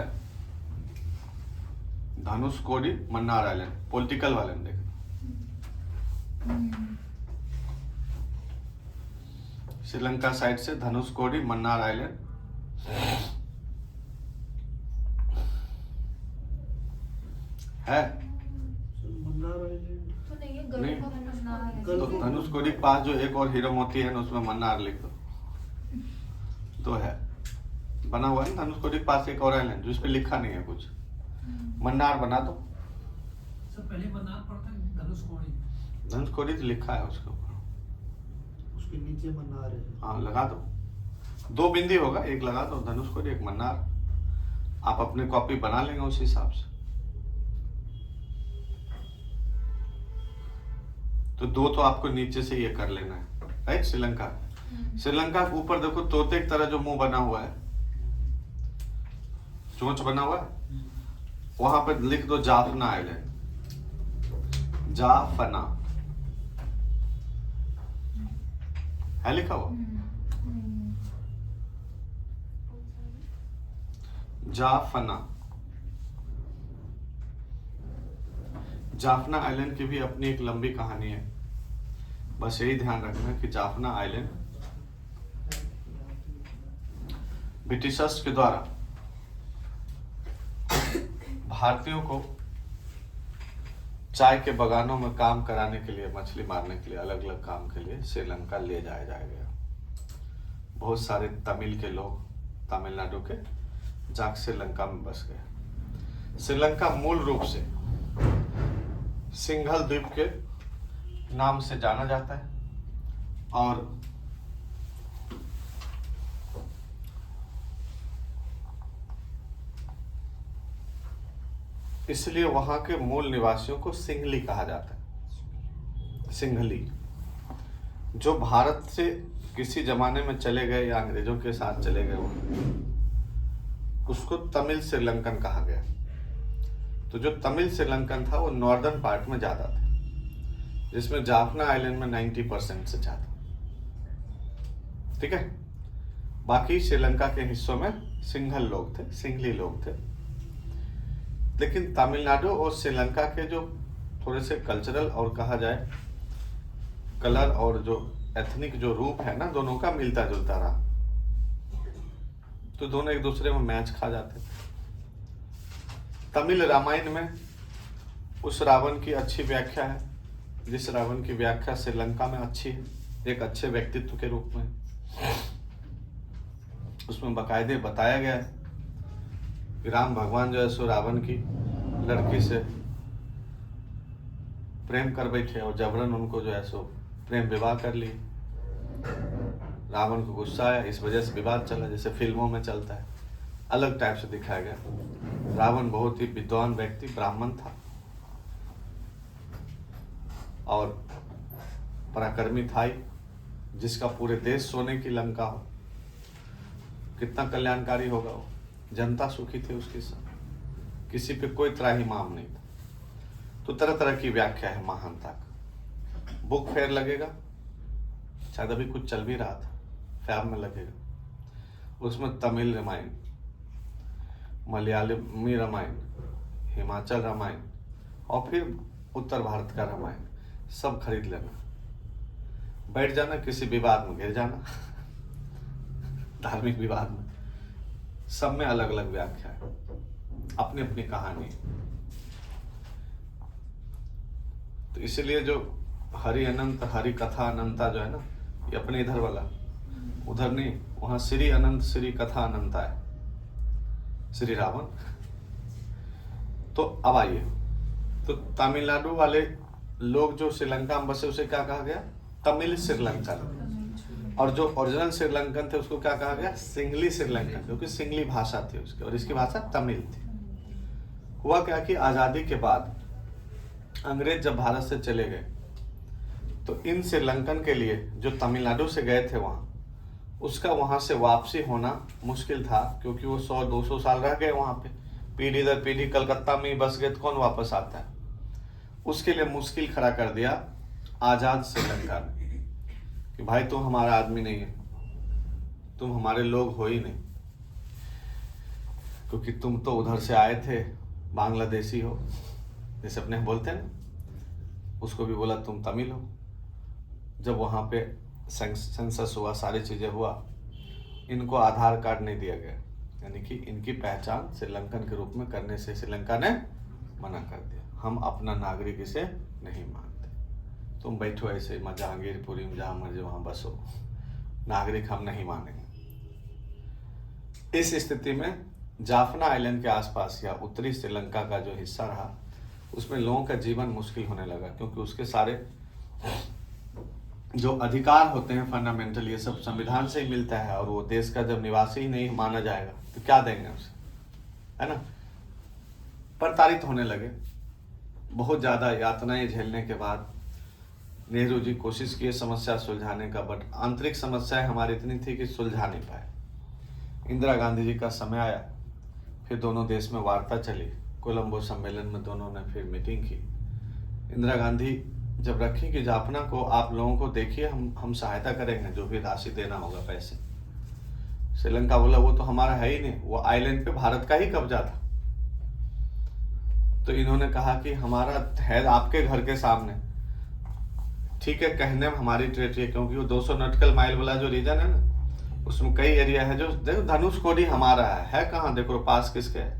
धनुषकोडी मन्नार आइलैंड, पॉलिटिकल वाले में देखो। श्रीलंका साइड से धनुषकोडी मन्नार आइलैंड, है मन्नार आइलैंड तो नहीं है, नहीं। गल्फ ऑफ मन्नार है। तो धनुषकोडी के पास जो एक और हीरो मोती है ना उसमें मन्नार लिख दो तो है, बना हुआ है। धनुषकोडी के पास एक और आइलैंड जिस पे लिखा नहीं है कुछ, मन्नार बना दो। सर पहले मन्नार पड़ता है धनुषकोडी, धनुषकोडी तो लिखा है उसके ऊपर, उसके नीचे मन्नार है। हाँ लगा दो, 2 बिंदी होगा, एक लगा दो धनुषकोडी एक मन्नार। आप अपनी कॉपी बना लेंगे उस हिसाब से। तो 2 तो आपको नीचे से ये कर लेना है, राइट। श्रीलंका, श्रीलंका के ऊपर देखो तोते की तरह जो मुंह बना हुआ है, चोंच बना हुआ है, वहां पर लिख दो जाफना आइलैंड, जाफना है लिखा हुआ, जाफना। जाफना आइलैंड की भी अपनी एक लंबी कहानी है, बस यही ध्यान रखना कि जाफना आइलैंड ब्रिटिशर्स के द्वारा भारतीयों को चाय के बागानों में काम कराने के लिए, मछली मारने के लिए, अलग अलग काम के लिए श्रीलंका ले जाया गया। बहुत सारे तमिल के लोग तमिलनाडु के जाके श्रीलंका में बस गए। श्रीलंका मूल रूप से सिंघल द्वीप के नाम से जाना जाता है और इसलिए वहां के मूल निवासियों को सिंघली कहा जाता है। सिंघली जो भारत से किसी जमाने में चले गए या अंग्रेजों के साथ चले गए, उसको तमिल श्रीलंकन कहा गया। तो जो तमिल श्रीलंकन था वो नॉर्दर्न पार्ट में ज्यादा था, जिसमें जाफना आइलैंड में 90% से ज्यादा, ठीक है। बाकी श्रीलंका के हिस्सों में सिंघल लोग थे, सिंघली लोग थे। लेकिन तमिलनाडु और श्रीलंका के जो थोड़े से कल्चरल और कहा जाए कलर और जो एथनिक जो रूप है ना, दोनों का मिलता जुलता रहा, तो दोनों एक दूसरे में मैच खा जाते थे। तमिल रामायण में उस रावण की अच्छी व्याख्या है, जिस रावण की व्याख्या श्रीलंका में अच्छी है, एक अच्छे व्यक्तित्व के रूप में। उसमें बाकायदे बताया गया है कि राम भगवान जो है सो रावण की लड़की से प्रेम कर बैठे और जबरन उनको जो है सो प्रेम विवाह कर ली। रावण को गुस्सा आया, इस वजह से विवाद चला, जैसे फिल्मों में चलता है। अलग टाइप से दिखाया गया। रावण बहुत ही विद्वान व्यक्ति, ब्राह्मण था और पराक्रमी था ही, जिसका पूरे देश सोने की लंका हो, कितना कल्याणकारी होगा वो। जनता सुखी थी उसके साथ, किसी पे कोई त्राहिमाम नहीं था। तो तरह तरह की व्याख्या है महानता का। बुक फेयर लगेगा, शायद अभी कुछ चल भी रहा था, फैब में लगेगा। उसमें तमिल रामायण, मलयालमी रामायण, हिमाचल रामायण और फिर उत्तर भारत का रामायण सब खरीद लेना। बैठ जाना, किसी विवाद में घिर जाना धार्मिक विवाद में। सब में अलग अलग व्याख्या है, अपनी अपनी कहानी। तो इसलिए जो हरि अनंत, हरि कथा अनंता जो है ना, ये अपने इधर वाला, उधर नहीं, वहां श्री अनंत श्री कथा अनंता है, श्री रावण। तो अब आइए, तो तमिलनाडु वाले लोग जो श्रीलंका में बसे उसे क्या कहा गया? तमिल श्रीलंकन। और जो ओरिजिनल श्रीलंकन थे उसको क्या कहा गया? सिंगली श्रीलंकन, क्योंकि सिंगली भाषा थी उसकी और इसकी भाषा तमिल थी। हुआ क्या कि आजादी के बाद अंग्रेज जब भारत से चले गए तो इन श्रीलंकन के लिए जो तमिलनाडु से गए थे वहां, उसका वहां से वापसी होना मुश्किल था, क्योंकि वो 100-200 साल रह गए वहां पे, पीढ़ी दर पीढ़ी कलकत्ता में ही बस गए, तो कौन वापस आता है? उसके लिए मुश्किल खड़ा कर दिया आजाद श्रीलंका ने कि भाई तुम हमारा आदमी नहीं है, तुम हमारे लोग हो ही नहीं, क्योंकि तुम तो उधर से आए थे, बांग्लादेशी हो, जैसे अपने बोलते हैं ना, उसको भी बोला तुम तमिल हो। जब वहाँ पे सेंसस हुआ, सारी चीज़ें हुआ, इनको आधार कार्ड नहीं दिया गया, यानी कि इनकी पहचान श्रीलंकन के रूप में करने से श्रीलंका ने मना कर दिया। हम अपना नागरिक इसे नहीं मानते, तुम बैठो ऐसे जहांगीरपुरी में जहाँ मर्जी वहाँ बसो, नागरिक हम नहीं मानेंगे। इस स्थिति में जाफना आइलैंड के आसपास या उत्तरी श्रीलंका का जो हिस्सा रहा, उसमें लोगों का जीवन मुश्किल होने लगा, क्योंकि उसके सारे जो अधिकार होते हैं फंडामेंटल, ये सब संविधान से ही मिलता है, और वो देश का जब निवासी ही नहीं माना जाएगा तो क्या देंगे उसे, है ना। प्रताड़ित होने लगे। बहुत ज़्यादा यातनाएं झेलने के बाद नेहरू जी कोशिश किए समस्या सुलझाने का, बट आंतरिक समस्याएं हमारी इतनी थी कि सुलझा नहीं पाए। इंदिरा गांधी जी का समय आया, फिर दोनों देश में वार्ता चली, कोलंबो सम्मेलन में दोनों ने फिर मीटिंग की। इंदिरा गांधी जब रखी कि जाफना को आप लोगों को देखिए, हम सहायता करेंगे, जो भी राशि देना होगा पैसे। श्रीलंका बोला वो तो हमारा है ही नहीं, वो आइलैंड पे भारत का ही कब्जा था। तो इन्होंने कहा कि हमारा है आपके घर के सामने, ठीक है, कहने में हमारी टेरिटरी है, क्योंकि वो 200 नॉटिकल माइल वाला जो रीजन है ना, उसमें कई एरिया है जो देखो धनुषकोडी हमारा है कहाँ, देखो पास किसके है,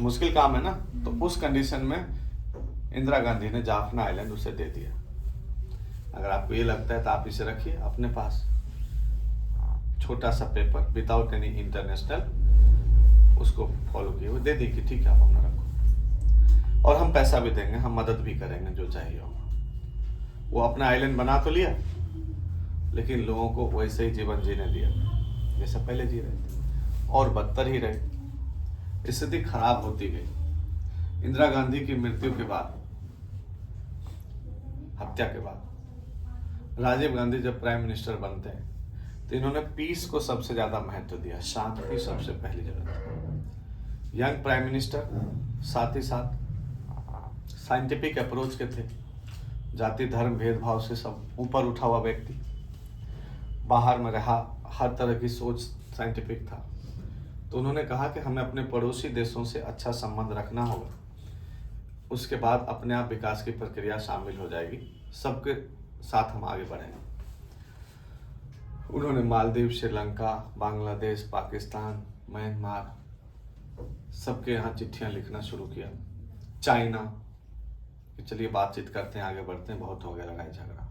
मुश्किल काम है ना। तो उस कंडीशन में इंदिरा गांधी ने जाफना आइलैंड उसे दे दिया। अगर आपको ये लगता है तो आप इसे रखिए अपने पास, छोटा सा पेपर विदाउट एनी इंटरनेशनल, उसको फॉलो किए हुए दे दी कि ठीक है आप अपना रखो, और हम पैसा भी देंगे, हम मदद भी करेंगे जो चाहिए होगा। वो अपना आइलैंड बना तो लिया, लेकिन लोगों को वैसे ही जीवन जीने दिया जैसा पहले जी रहे थे, और बदतर ही रहे। स्थिति खराब होती गई। इंदिरा गांधी की मृत्यु के बाद, हत्या के बाद, राजीव गांधी जब प्राइम मिनिस्टर बनते हैं तो इन्होंने पीस को सबसे ज्यादा महत्व दिया, शांति सबसे पहली जगह। यंग प्राइम मिनिस्टर, साथ ही साथ साइंटिफिक अप्रोच के थे, जाति धर्म भेदभाव से सब ऊपर उठा हुआ व्यक्ति, बाहर में रहा, हर तरह की सोच साइंटिफिक था। तो उन्होंने कहा कि हमें अपने पड़ोसी देशों से अच्छा संबंध रखना होगा, उसके बाद अपने आप विकास की प्रक्रिया शामिल हो जाएगी, सबके साथ हम आगे बढ़ेंगे। उन्होंने मालदीव, श्रीलंका, बांग्लादेश, पाकिस्तान, म्यांमार, सबके यहाँ चिट्ठियां लिखना शुरू किया। चाइना कि चलिए बातचीत करते हैं, आगे बढ़ते हैं, बहुत हो गया लड़ाई झगड़ा।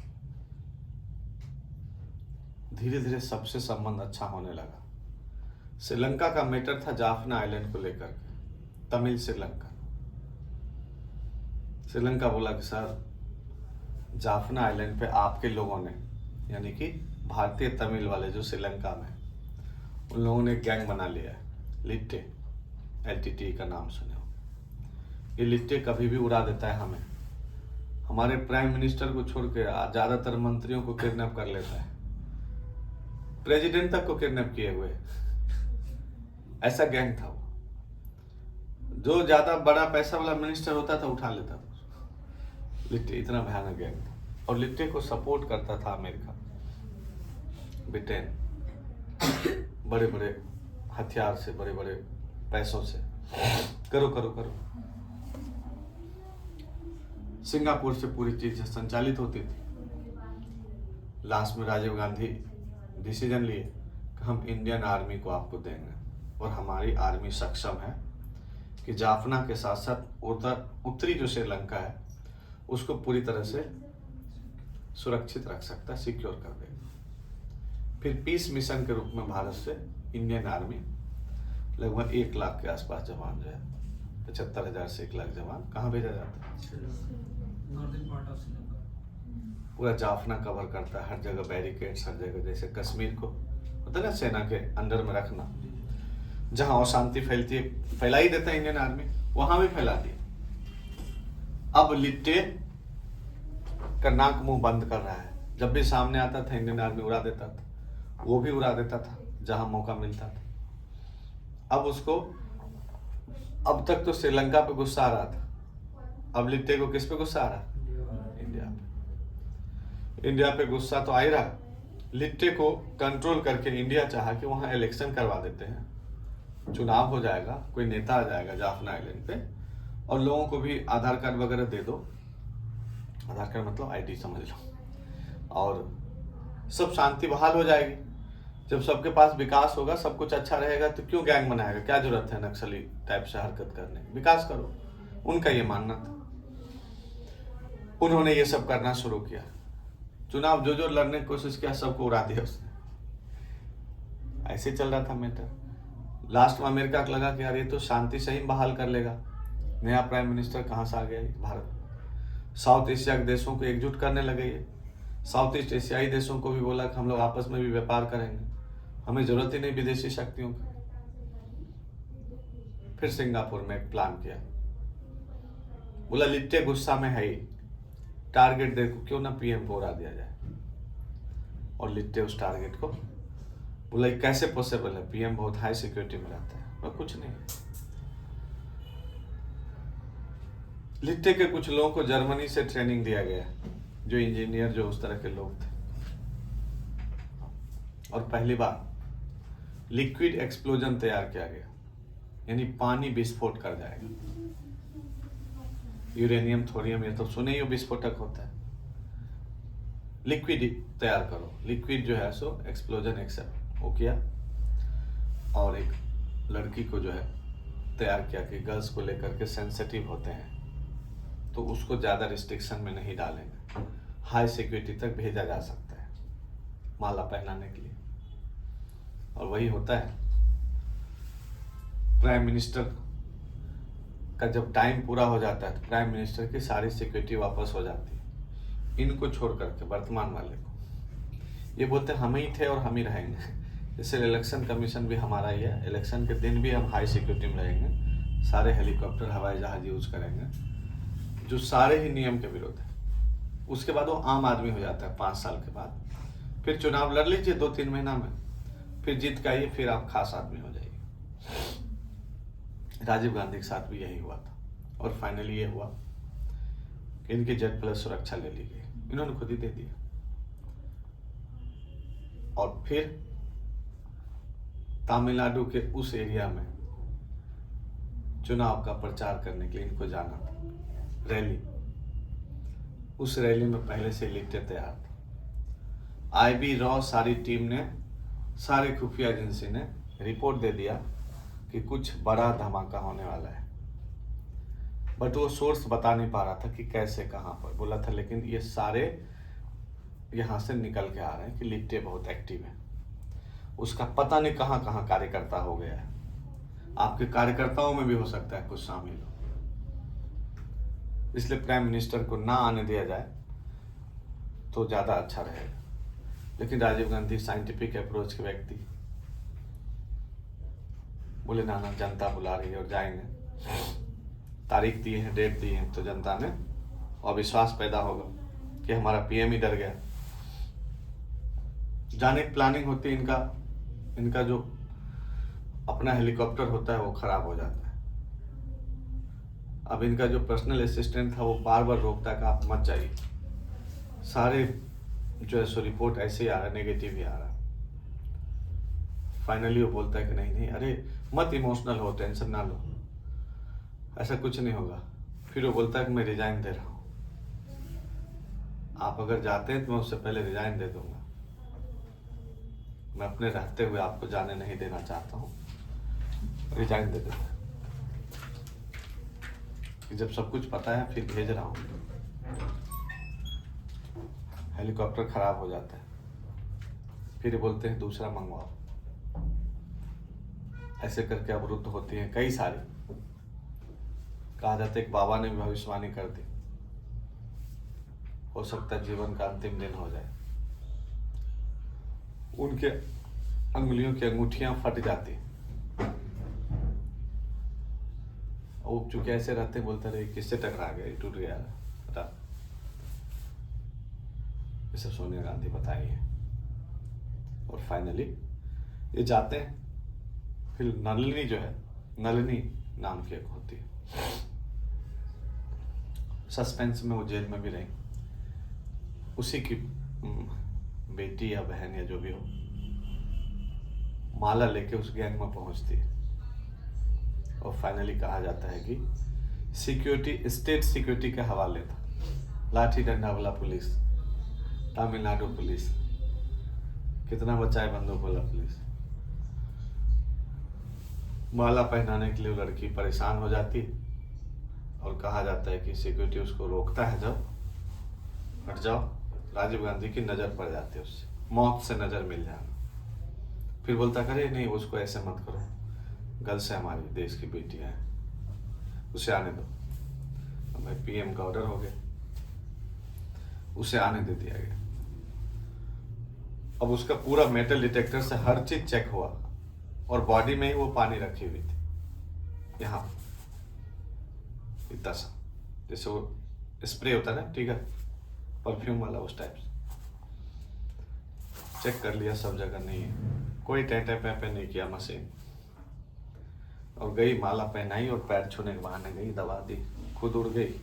धीरे धीरे सबसे संबंध अच्छा होने लगा। श्रीलंका का मैटर था जाफना आइलैंड को लेकर के, तमिल श्रीलंका। श्रीलंका बोला कि सर जाफना आइलैंड पे आपके लोगों ने, यानी कि भारतीय तमिल वाले जो श्रीलंका में, उन लोगों ने गैंग बना लिया है, लिट्टे, LTTE का नाम सुने हो। ये लिट्टे कभी भी उड़ा देता है हमें, हमारे प्राइम मिनिस्टर को छोड़ के ज्यादातर मंत्रियों को किडनैप कर लेता है, प्रेसिडेंट तक को किडनैप किए हुए। ऐसा गैंग था वो। जो ज्यादा बड़ा पैसा वाला मिनिस्टर होता था उठा लेता था। लिट्टे इतना भयानक गैंग था, और लिट्टे को सपोर्ट करता था अमेरिका, ब्रिटेन, बड़े बड़े हथियार से, बड़े बड़े पैसों से। करो करो करो। सिंगापुर से पूरी चीज संचालित होती थी। लास्ट में राजीव गांधी डिसीजन लिए कि हम इंडियन आर्मी को आपको देंगे, और हमारी आर्मी सक्षम है कि जाफना के साथ साथ उत्तरी जो श्रीलंका है उसको पूरी तरह से सुरक्षित रख सकता है, सिक्योर कर देगा। फिर पीस मिशन के रूप में भारत से इंडियन आर्मी लगभग 1 लाख के आसपास जवान जो है, 75,000 से 1 लाख जवान कहाँ भेजा जाता है? Northern part of Sri Lanka. पूरा जाफना कवर करता है, हर जगह बैरिकेड्स, हर जगह। जैसे कश्मीर को होता है ना सेना के अंडर में रखना, जहां अशांति फैलती है फैला ही देता है इंडियन आर्मी, वहां भी फैला दिया। अब लिट्टे का नाक मुंह बंद कर रहा है। जब भी सामने आता था इंडियन आर्मी उड़ा देता था, वो भी उड़ा देता था जहां मौका मिलता था। अब उसको, अब तक तो श्रीलंका पे गुस्सा आ रहा था, अब लिट्टे को किस पे गुस्सा आ रहा? इंडिया पे। इंडिया पे गुस्सा तो आ ही रहा। लिट्टे को कंट्रोल करके इंडिया चाहा कि वहां इलेक्शन करवा देते हैं, चुनाव हो जाएगा, कोई नेता आ जाएगा जाफना आइलैंड पे, और लोगों को भी आधार कार्ड वगैरह दे दो। आधार कार्ड मतलब आईडी समझ लो, और सब शांति बहाल हो जाएगी। जब सबके पास विकास होगा, सब कुछ अच्छा रहेगा, तो क्यों गैंग बनाएगा? क्या जरूरत है नक्सली टाइप से हरकत करने? विकास करो, उनका ये मानना था। उन्होंने ये सब करना शुरू किया। चुनाव जो जो लड़ने की कोशिश किया सबको उड़ा दिया उसने। ऐसे चल रहा था मैटर। लास्ट में अमेरिका को लगा कि यार ये तो शांति सही बहाल कर लेगा। नया प्राइम मिनिस्टर कहाँ से आ गया ये? भारत। साउथ एशिया के देशों को एकजुट करने लगे ये। साउथ ईस्ट एशियाई देशों को भी बोला कि हम लोग आपस में भी व्यापार करेंगे, हमें जरूरत ही नहीं विदेशी शक्तियों की। फिर सिंगापुर में एक प्लान किया, बोला लिट्टे गुस्सा में है ही, टारगेट देखो क्यों ना पीएम को उड़ा दिया जाए। और लिट्टे उस टारगेट को बोला कैसे पॉसिबल है, पीएम बहुत हाई सिक्योरिटी में रहता है। बोला कुछ नहीं। लिट्टे के कुछ लोगों को जर्मनी से ट्रेनिंग दिया गया, जो इंजीनियर, जो उस तरह के लोग थे। और पहली बार लिक्विड एक्सप्लोजन तैयार किया गया, यानी पानी विस्फोट कर जाएगा। यूरेनियम, थोरियम, ये तो सुने ही विस्फोटक होता है। लिक्विड तैयार करो, लिक्विड जो है सो एक्सप्लोजन एक्सेप्ट वो किया। और एक लड़की को जो है तैयार किया कि गर्ल्स को लेकर के सेंसिटिव होते हैं, तो उसको ज़्यादा रिस्ट्रिक्शन में नहीं डालेंगे, हाई सिक्योरिटी तक भेजा जा सकता है माला पहनाने के लिए। और वही होता है, प्राइम मिनिस्टर का जब टाइम पूरा हो जाता है तो प्राइम मिनिस्टर की सारी सिक्योरिटी वापस हो जाती है, इनको छोड़ करके वर्तमान वाले को। ये बोलते हैं हम ही थे और हम ही रहेंगे। जैसे इलेक्शन कमीशन भी हमारा ही है, इलेक्शन के दिन भी हम हाई सिक्योरिटी में रहेंगे, सारे हेलीकॉप्टर, हवाई जहाज यूज करेंगे, जो सारे ही नियम के विरुद्ध है। उसके बाद वो आम आदमी हो जाता है 5 साल के बाद। फिर चुनाव लड़ लीजिए 2-3 महीना में, फिर जीत के आइए, फिर आप खास आदमी हो जाइए। राजीव गांधी के साथ भी यही हुआ था। और फाइनली ये हुआ कि इनकी Z+ सुरक्षा ले ली गई, इन्होंने खुद ही दे दिया। और फिर तमिलनाडु के उस एरिया में चुनाव का प्रचार करने के लिए इनको जाना था, रैली। उस रैली में पहले से लिट्टे तैयार था। IB रॉ सारी टीम ने, सारे खुफिया एजेंसी ने रिपोर्ट दे दिया कि कुछ बड़ा धमाका होने वाला है, बट वो सोर्स बता नहीं पा रहा था कि कैसे, कहाँ पर। बोला था लेकिन ये सारे यहाँ से निकल के आ रहे हैं कि लिट्टे बहुत एक्टिव है, उसका पता नहीं कहाँ कहाँ कार्यकर्ता हो गया है। आपके कार्यकर्ताओं में भी हो सकता है कुछ शामिल हो, इसलिए प्राइम मिनिस्टर को ना आने दिया जाए तो ज़्यादा अच्छा रहेगा। लेकिन राजीव गांधी साइंटिफिक अप्रोच के व्यक्ति बोले ना, जनता बुला रही है और जाएंगे, तारीख दी है, डेट दी है, तो जनता ने और विश्वास पैदा होगा कि हमारा पीएम ही डर गया। जाने की प्लानिंग होती है, इनका जो अपना हेलीकॉप्टर होता है वो खराब हो जाता है। अब इनका जो पर्सनल असिस्टेंट था वो बार बार रोकता है कि आप मत जाइए, सारे जो है सो रिपोर्ट ऐसे ही आ रहा है, नेगेटिव ही आ रहा है। फाइनली वो बोलता है कि नहीं नहीं, अरे मत इमोशनल हो, टेंशन ना लो, ऐसा कुछ नहीं होगा। फिर वो बोलता है कि मैं रिजाइन दे रहा हूँ, आप अगर जाते हैं तो मैं उससे पहले रिजाइन दे दूंगा, मैं अपने रहते हुए आपको जाने नहीं देना चाहता हूँ, रिजाइन दे दूंगा। जब सब कुछ पता है फिर भेज रहा हूँ, हेलीकॉप्टर खराब हो जाता है, फिर बोलते हैं दूसरा मंगवाओ। ऐसे करके अवरुद्ध होती हैं कई सारी। कहा जाता है कि बाबा ने भी भविष्यवाणी कर दी, हो सकता है जीवन का अंतिम दिन हो जाए, उनके अंगुलियों की अंगूठियां फट जाती। वो चूंकि ऐसे रहते बोलते रहे किससे टकरा गया, टूट गया पता। ये सब सोनिया गांधी बताई है। और फाइनली ये जाते हैं, फिर नलिनी जो है, नलिनी नाम की एक होती है, सस्पेंस में वो जेल में भी रही, उसी की बेटी या बहन या जो भी हो, माला लेके उस गैंग में पहुंचती है। और फाइनली कहा जाता है कि सिक्योरिटी, स्टेट सिक्योरिटी के हवाले था, लाठी डंडा वाला पुलिस, तमिलनाडु पुलिस, कितना बचाए बंदूक वाला पुलिस। माला पहनाने के लिए लड़की परेशान हो जाती है और कहा जाता है कि सिक्योरिटी उसको रोकता है, जब हट जाओ, राजीव गांधी की नज़र पड़ जाती है, उससे मौत से नज़र मिल जाना। फिर बोलता करे नहीं उसको ऐसे मत करो, गल से हमारी देश की बेटियां हैं, उसे आने दो। अब भाई पीएम का ऑर्डर हो गया, उसे आने दे दिया गया। अब उसका पूरा मेटल डिटेक्टर से हर चीज चेक हुआ और बॉडी में ही वो पानी रखी हुई थी, यहाँ इतना सा, जैसे वो स्प्रे होता है ना, ठीक है, परफ्यूम वाला, उस टाइप से। चेक कर लिया, सब जगह नहीं है, कोई टेंटे पे नहीं किया मशीन। और गई, माला पहनाई और पैर छूने के बहाने गई, दबा दी, खुद उड़ गई।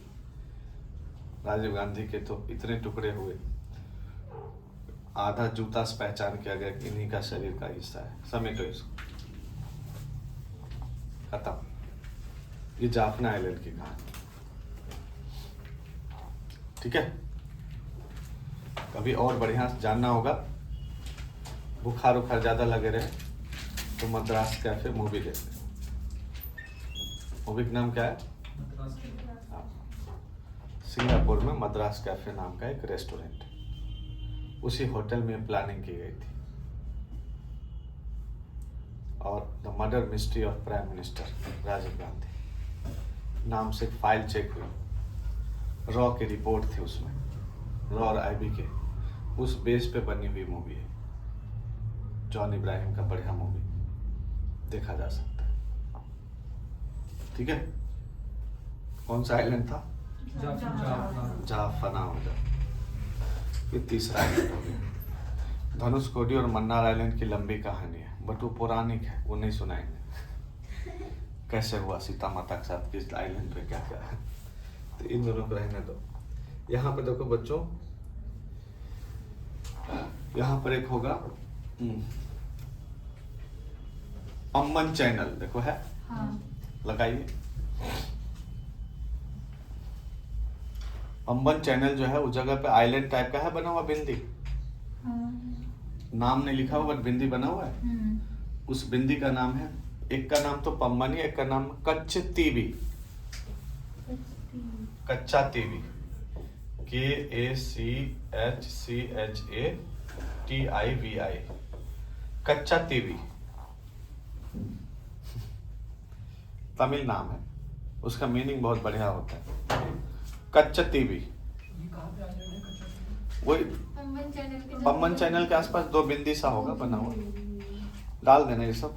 राजीव गांधी के तो इतने टुकड़े हुए, आधा जूता से पहचान किया गया कि इन्हीं का शरीर का हिस्सा है, समेटो इसको, खत्म। ये जाफना आइलैंड की कहानी, ठीक है। कभी और बढ़िया जानना होगा, बुखार उखार ज्यादा लगे रहे तो मद्रास कैफे मूवी देखते। मूवी का नाम क्या है? सिंगापुर में मद्रास कैफे नाम का एक रेस्टोरेंट, उसी होटल में प्लानिंग की गई थी। और the murder mystery of prime minister Rajiv Gandhi नाम से फाइल चेक हुई, रॉ की रिपोर्ट थी उसमें, रॉ और आईबी के, उस बेस पे बनी हुई मूवी है। जॉन इब्राहिम का बढ़िया मूवी, देखा जा सकता है, ठीक है। कौन सा आइलैंड था? जाफना हो जा। ये तीसरा आइलैंड हो गया। धनुषकोडी और मन्नार आइलैंड की लंबी कहानी है, बट वो पौराणिक है, वो नहीं सुनाएंगे। कैसे हुआ सीता माता के साथ, किस आइलैंड पे क्या क्या है, तो इन दोनों को रहने दो। यहाँ पे देखो बच्चों, यहाँ पर एक होगा अम्बन चैनल, देखो है, हाँ। लगाइए। अम्बन चैनल जो है उस जगह पे आइलैंड टाइप का है, बना हुआ बिंदी, हाँ। नाम नहीं लिखा हुआ बट बिंदी बना हुआ है। उस बिंदी का नाम है, एक का नाम तो पम्बनी, एक का नाम कच्चतीवी, कच्चा तीवी, KACHCHATIVI, कच्चा तीवी तमिल नाम है, उसका मीनिंग बहुत बढ़िया होता है, कच्चा तीवी। वही पम्बन चैनल के आसपास दो बिंदी सा होगा बना हुआ, डाल देना ये सब।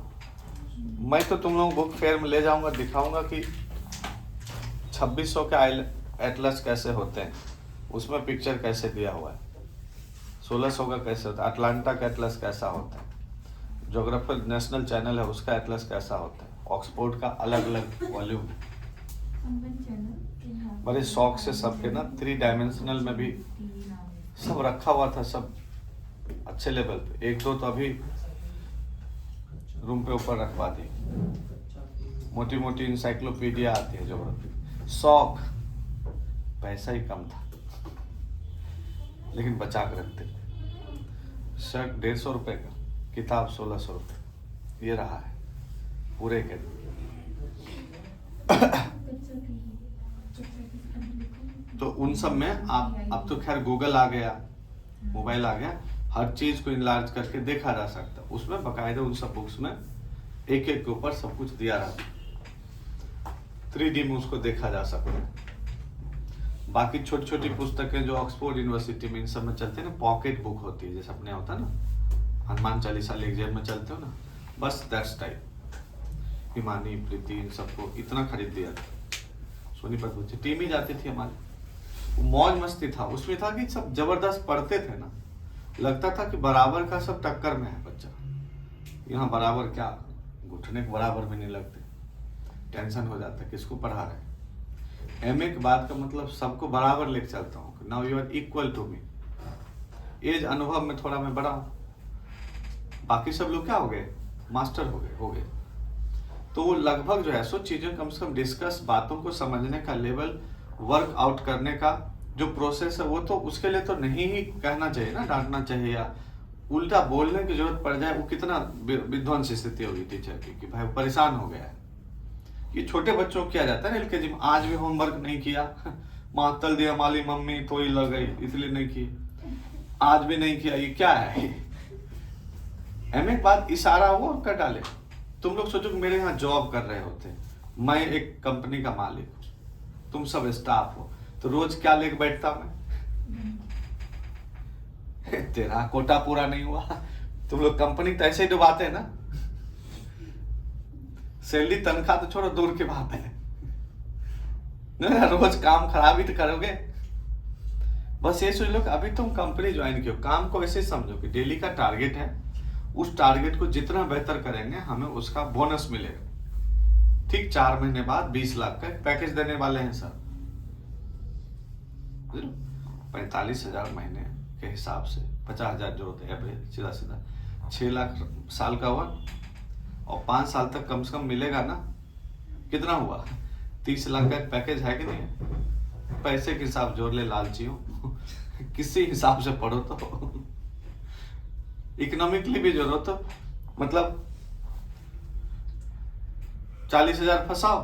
मैं तो तुम लोग बुक फेयर में ले जाऊंगा, दिखाऊंगा कि 2600 के एटलस कैसे होते हैं, उसमें पिक्चर कैसे दिया हुआ है। 1600 का कैसे होता है, अटलांटा का एटलस कैसा होता है, ज्योग्राफिकल नेशनल चैनल है उसका एटलस कैसा होता है, ऑक्सफोर्ड का अलग अलग वॉल्यूम। बड़े शौक से सबके ना 3 डायमेंशनल में भी सब रखा हुआ था, सब अच्छे लेवल पे। 1-2 तो अभी रूम पे ऊपर रखवा दी। मोटी मोटी इंसाइक्लोपीडिया आती है ज्योग्राफी। शौक, पैसा ही कम था लेकिन बचा के रखते। शर्ट 150 रुपये का, किताब 1600 रुपये। ये रहा है पूरे के। तो उन सब में आप, अब तो खैर गूगल आ गया, मोबाइल आ गया, हर चीज को इनलार्ज करके देखा जा सकता। उसमें बकायदे उन सब बुक्स में एक एक के ऊपर सब कुछ दिया रहता, 3D में उसको देखा जा सकता है। बाकी छोटी छोटी पुस्तकें जो ऑक्सफोर्ड यूनिवर्सिटी में इन सब में चलते हैं ना, पॉकेट बुक होती है, जैसे अपने होता है ना हनुमान चालीसा ले एग्जाम में चलते हो ना, बस दैट्स टाइप। हिमानी, प्रीति, इन सबको इतना खरीद दिया था। सोनीपत बच्चे टीम ही जाती थी हमारी, मौज मस्ती था उसमें। था कि सब जबरदस्त पढ़ते थे ना, लगता था कि बराबर का सब टक्कर में है बच्चा। यहाँ बराबर क्या, घुटने के बराबर भी नहीं लगते, टेंशन हो जाता है किसको पढ़ा रहे हैं। एमए के बाद का मतलब सबको बराबर लेके चलता हूँ, now you are equal to me. As अनुभव में थोड़ा मैं बड़ा हूँ, बाकी सब लोग क्या हो गए, मास्टर हो गए। तो वो लगभग जो है सो चीजें कम से कम डिस्कस, बातों को समझने का लेवल, वर्क आउट करने का जो प्रोसेस है, वो तो उसके लिए तो नहीं ही कहना चाहिए ना, डांटना चाहिए या उल्टा बोलने की जरूरत पड़ जाए, वो कितना विध्वंस स्थिति होगी टीचर की कि भाई परेशान हो गया है। ये छोटे बच्चों को किया जाता है एलकेजी में, आज भी होमवर्क नहीं किया, मातल दिया माली मम्मी तो ही लग गई इसलिए नहीं की, आज भी नहीं किया, ये क्या है। एमए के बाद इशारा वो कर डाले। तुम लोग सोचो कि मेरे यहाँ जॉब कर रहे होते, मैं एक कंपनी का मालिक हूँ, तुम सब स्टाफ हो, तो रोज क्या लेके बैठता मैं, तेरा कोटा पूरा नहीं हुआ। तुम लोग कंपनी तो ऐसे ही डुबाते हैं ना, सैलरी तनख्वाह तो छोड़ो, दूर की बात है ना, रोज काम खराब ही तो करोगे। बस ये सोच लो कि अभी तुम कंपनी ज्वाइन किया, काम को ऐसे समझो कि डेली का टारगेट है, उस टारगेट को जितना बेहतर करेंगे हमें उसका बोनस मिलेगा। ठीक 4 महीने बाद 20 लाख का पैकेज देने वाले हैं सर, 45,000 महीने के हिसाब से 50,000 जो होते हैं सीधा 6 लाख साल का हुआ, और 5 साल तक कम से कम मिलेगा ना। कितना हुआ, 30 लाख का पैकेज है कि नहीं। पैसे के हिसाब जोड़ ले लालचियों, किसी हिसाब से पढ़ो तो इकोनॉमिकली भी जोड़ो तो, मतलब 40,000 फंसाओ,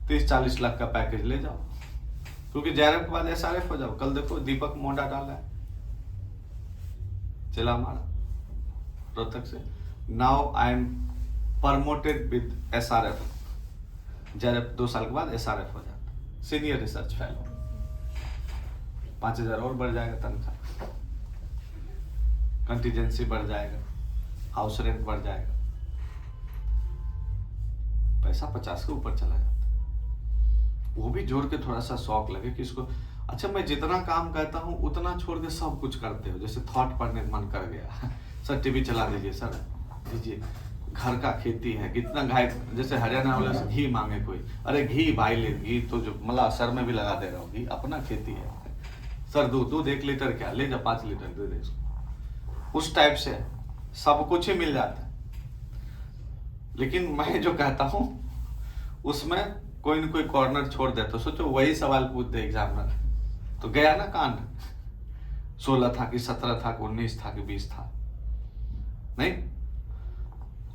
30-40 लाख का पैकेज ले जाओ, क्योंकि JRF के बाद SRF हो जाओ। कल देखो दीपक मोंडा डाला है, चला हमारा रोहतक से, now I am promoted with SRF। JRF 2 साल के बाद SRF हो जाता, सीनियर रिसर्च फेलो, 5,000 और बढ़ जाएगा तनख्वाह, कंटीजेंसी बढ़ जाएगा, हाउस रेंट बढ़ जाएगा, पैसा 50 के ऊपर चला जाता है। वो भी जोड़ के थोड़ा सा शौक लगे कि इसको, अच्छा मैं जितना काम करता हूँ उतना छोड़ के सब कुछ करते हो। जैसे थॉट पढ़ने का मन कर गया, सर टीवी चला दीजिए, सर दीजिए, घर का खेती है, कितना गाय, जैसे हरियाणा वाले से घी मांगे कोई, अरे घी भाई ले, घी तो जो मला सर में भी लगा दे रहा हूँ, घी अपना खेती है, सर दूध 1 लीटर क्या ले जा, 5 लीटर दे दे इसको। उस टाइप से सब कुछ ही मिल जाता है। लेकिन मैं जो कहता हूं उसमें कोई न कोई कॉर्नर छोड़ दे, तो सोचो वही सवाल पूछ दे एग्जामिनर, तो गया ना कांड, 16 था कि 17 था कि 19 था कि 20 था, नहीं।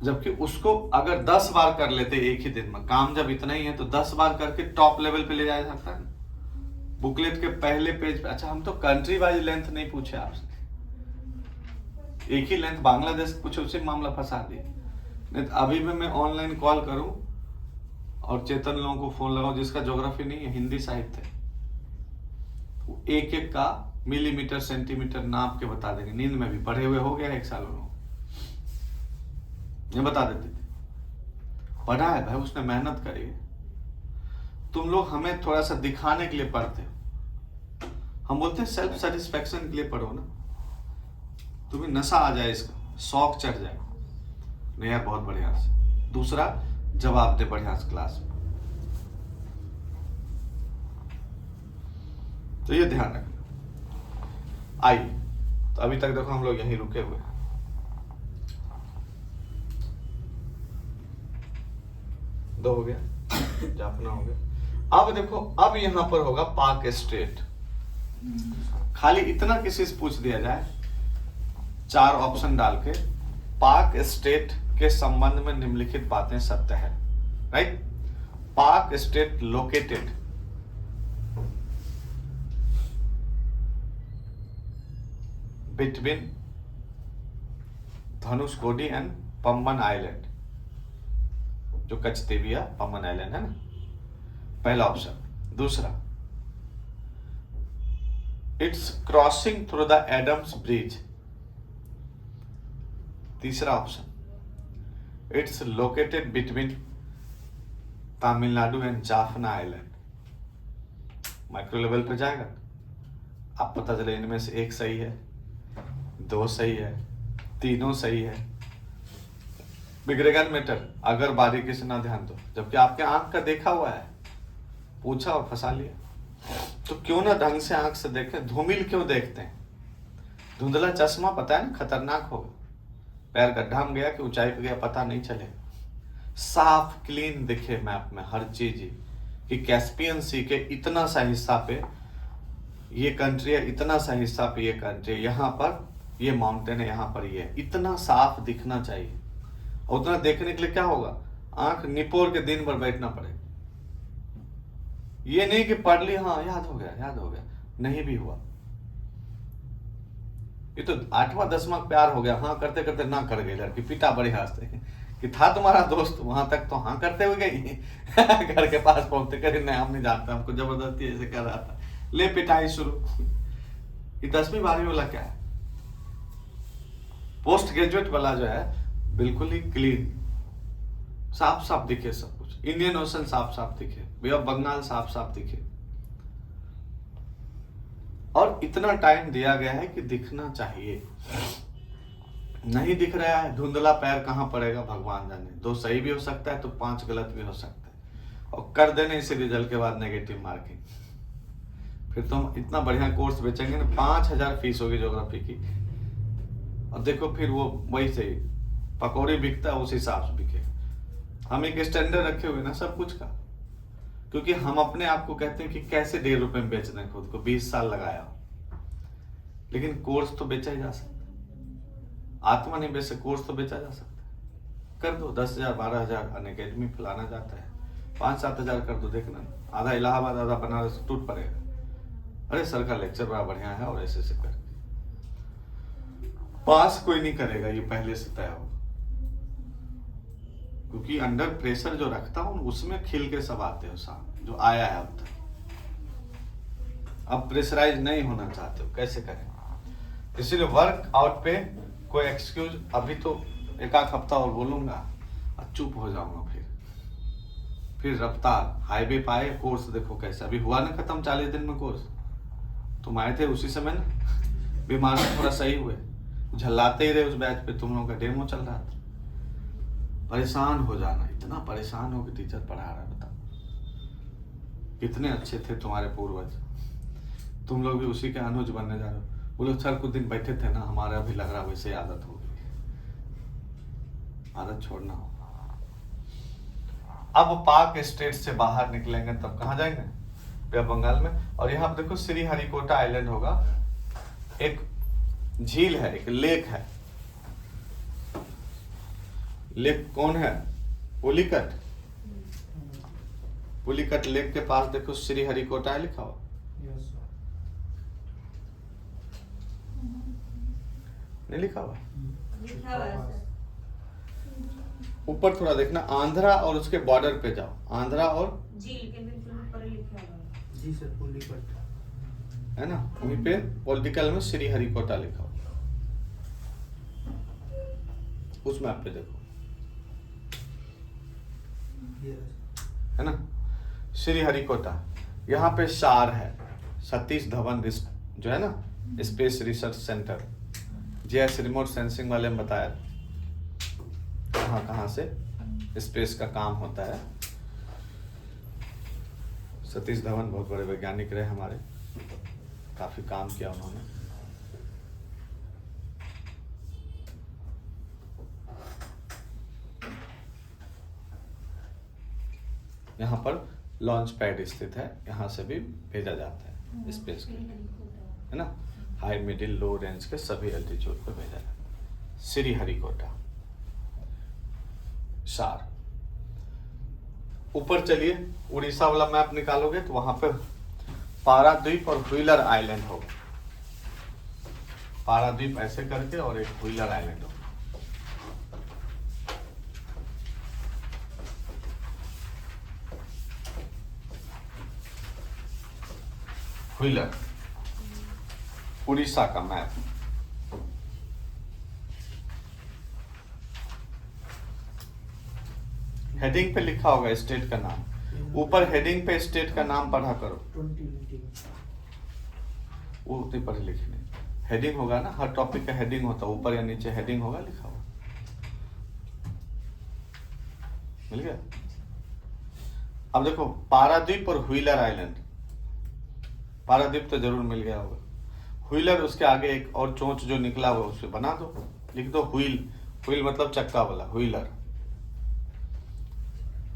जबकि उसको अगर 10 बार कर लेते एक ही दिन में, काम जब इतना ही है तो 10 बार करके टॉप लेवल पे ले जाया सकता है। बुकलेट के पहले पेज पे, अच्छा हम तो कंट्री वाइज लेंथ नहीं पूछे आपसे, एक ही लेंथ बांग्लादेश पूछे, उसी मामला फंसा दिए। नहीं तो अभी भी मैं ऑनलाइन कॉल करूं और चेतन लोगों को फोन लगाऊं जिसका ज्योग्राफी नहीं है, हिंदी साहित्य, एक एक का मिलीमीटर सेंटीमीटर नाप के बता देंगे। नींद में भी पढ़े हुए हो गया 1 साल उन्होंने, ये बता देते थे, पढ़ा है भाई, उसने मेहनत करी है। तुम लोग हमें थोड़ा सा दिखाने के लिए पढ़ते हो। हम बोलते हैं सेल्फ सेटिस्फेक्शन के लिए पढ़ो ना, तुम्हें नशा आ जाए, इसका शौक चढ़ जाए। नहीं यार बहुत बढ़िया से, दूसरा जवाब दे बढ़िया से क्लास में। तो ये ध्यान रखना। आइए, तो अभी तक देखो हम लोग यहीं रुके हुए हैं। दो हो गया, जापना हो गया। अब देखो, अब यहां पर होगा पाक स्टेट। खाली इतना किसी से पूछ दिया जाए, 4 ऑप्शन डाल के, पाक स्टेट के संबंध में निम्नलिखित बातें सत्य है, right. Palk strait located between Dhanushkodi and Pamban island, जो कचदेविया पम्बन आइलैंड है ना, पहला ऑप्शन। दूसरा, it's crossing through the Adam's bridge. तीसरा option, it's located between Tamil Nadu and Jaffna island. Micro level पे जाएगा, आप पता चले इनमें से एक सही है, 2 सही है, तीनों सही है, बिगड़ेगा मैटर अगर बारीकी से ना ध्यान दो, जबकि आपके आंख का देखा हुआ है, पूछा और फंसा लिया। तो क्यों ना ढंग से आंख से देखें। धूमिल क्यों देखते हैं? धुंधला चश्मा पता है ना खतरनाक होगा, पैर गड्ढा में गया कि ऊंचाई पे गया पता नहीं चले। साफ क्लीन दिखे मैप में हर चीज ही, कि कैस्पियन सी के इतना सा हिस्सा पे ये कंट्री है, इतना सा हिस्सा पे ये कंट्री है, यहाँ पर ये माउंटेन है, यहाँ पर ये है। इतना साफ दिखना चाहिए। और उतना देखने के लिए क्या होगा, आंख निपोर के दिन भर बैठना पड़ेगा। ये नहीं कि पढ़ ली, हाँ याद हो गया, याद हो गया, नहीं भी हुआ। ये तो 8वां 10वां प्यार हो गया, हाँ करते करते ना कर गई लड़की, पिटा बड़ी हंसते कि था तुम्हारा दोस्त, वहां तक तो हाँ करते हुए गई घर के पास पहुंचते करे नहीं हम नहीं जानते, हमको जबरदस्ती ऐसे कर रहा था, ले पिटाई शुरू। ये 10वीं 12वीं वाला क्या है, पोस्ट ग्रेजुएट वाला जो है बिल्कुल ही क्लीन, साफ साफ दिखे सब कुछ। इंडियन ओशन साफ साफ दिखे, बे ऑफ बंगाल साफ साफ दिखे। और इतना टाइम दिया गया है कि दिखना चाहिए। नहीं दिख रहा है, धुंधला पैर कहां पड़ेगा भगवान जाने। 2 सही भी हो सकता है तो 5 गलत भी हो सकता है, और कर देने इसी रिजल्ट के बाद नेगेटिव मार्किंग। फिर तो हम इतना बढ़िया कोर्स बेचेंगे ना, 5000 फीस होगी ज्योग्राफी की। और देखो फिर वो वही सही पकौड़ी बिकता है उस हिसाब से बिके। हम एक स्टैंडर्ड रखे हुए ना सब कुछ का, क्योंकि हम अपने आप को कहते हैं कि कैसे 1.5 रुपए में बेच दें खुद को, 20 साल लगाया हो। लेकिन कोर्स तो बेचा ही जा सकता है, आत्मा नहीं बेच सकते, कोर्स तो बेचा जा सकता है। कर दो 10,000 12,000 अनअकैडमी फैलाना जाता है, 5-7 हजार कर दो, देखना आधा इलाहाबाद आधा बनारस टूट पड़ेगा। अरे सर का लेक्चर बड़ा बढ़िया है और ऐसे करके पास कोई नहीं करेगा, ये पहले से तय होगा। क्योंकि अंडर प्रेशर जो रखता हूं उसमें खिल के सब आते हो सामने, जो आया है अब तक। अब प्रेशराइज नहीं होना चाहते हो, कैसे करें? इसीलिए वर्क आउट पे कोई एक्सक्यूज, अभी तो 1-8 हफ्ता और बोलूंगा और चुप हो जाऊंगा। फिर रफ्तार हाईवे पाए, कोर्स देखो कैसे अभी हुआ ना खत्म, 40 दिन में कोर्स। तुम आए थे उसी समय ना, बीमार में थोड़ा सही हुए, झल्लाते ही रहे उस बैच पे, तुम लोगों का डेमो चल रहा था। परेशान हो जाना, इतना परेशान हो कि टीचर पढ़ा रहा है, बताओ कितने अच्छे थे तुम्हारे पूर्वज, तुम लोग भी उसी के अनुज बनने जा रहे हो। बोलो सर कुछ दिन बैठे थे ना, हमारा भी लग रहा वैसे आदत हो गई, आदत छोड़ना होगा। अब पाक स्टेट से बाहर निकलेंगे तब कहाँ जाएंगे, बे ऑफ बंगाल में। और यहाँ पे देखो श्रीहरिकोटा आइलैंड होगा, एक झील है, एक लेक है। लेक कौन है, पुलिकट। पुलिकट लेक के पास देखो श्रीहरिकोटा है लिखा हुआ, नहीं लिखा हुआ, लिखा हुआ है सर। ऊपर थोड़ा देखना, आंध्रा और उसके बॉर्डर पे जाओ, आंध्रा और झील के बिल्कुल ऊपर लिखा हुआ है। जी सर, पुलिकट है ना, वहीं पे पॉलिटिकल में श्रीहरिकोटा लिखा हुआ, उस मैप पे देखो, है ना श्रीहरिकोटा, यहाँ पे शार है, सतीश धवन जो है ना space research centre, GS remote sensing वाले ने बताया कहाँ कहाँ से स्पेस का काम होता है। सतीश धवन बहुत बड़े वैज्ञानिक रहे हमारे, काफी काम किया उन्होंने। यहाँ पर लॉन्च पैड स्थित है, यहाँ से भी भेजा जाता है स्पेस के लिए, है ना। हाई मिडिल लो रेंज के सभी एल्टीट्यूड पे भेजा जाता है। श्रीहरिकोटा शार। ऊपर चलिए, उड़ीसा वाला मैप निकालोगे तो वहां पे पाराद्वीप और व्हीलर आइलैंड होगा। पाराद्वीप ऐसे करके और एक व्हीलर आइलैंड होगा। व्हीलर उड़ीसा का मैप। हेडिंग पे लिखा होगा स्टेट का नाम, ऊपर हेडिंग पे स्टेट का नाम पढ़ा करो। वो उतने पढ़े लिखे नहीं, हेडिंग होगा ना, हर टॉपिक का हेडिंग होता है, ऊपर या नीचे हेडिंग होगा लिखा हुआ। मिल गया। अब देखो पाराद्वीप और व्हीलर आइलैंड। पाराद्वीप तो जरूर मिल गया होगा। व्हीलर उसके आगे एक और चोंच जो निकला हुआ उसे बना दो, लिख दो व्हील। व्हील मतलब चक्का वाला, व्हीलर।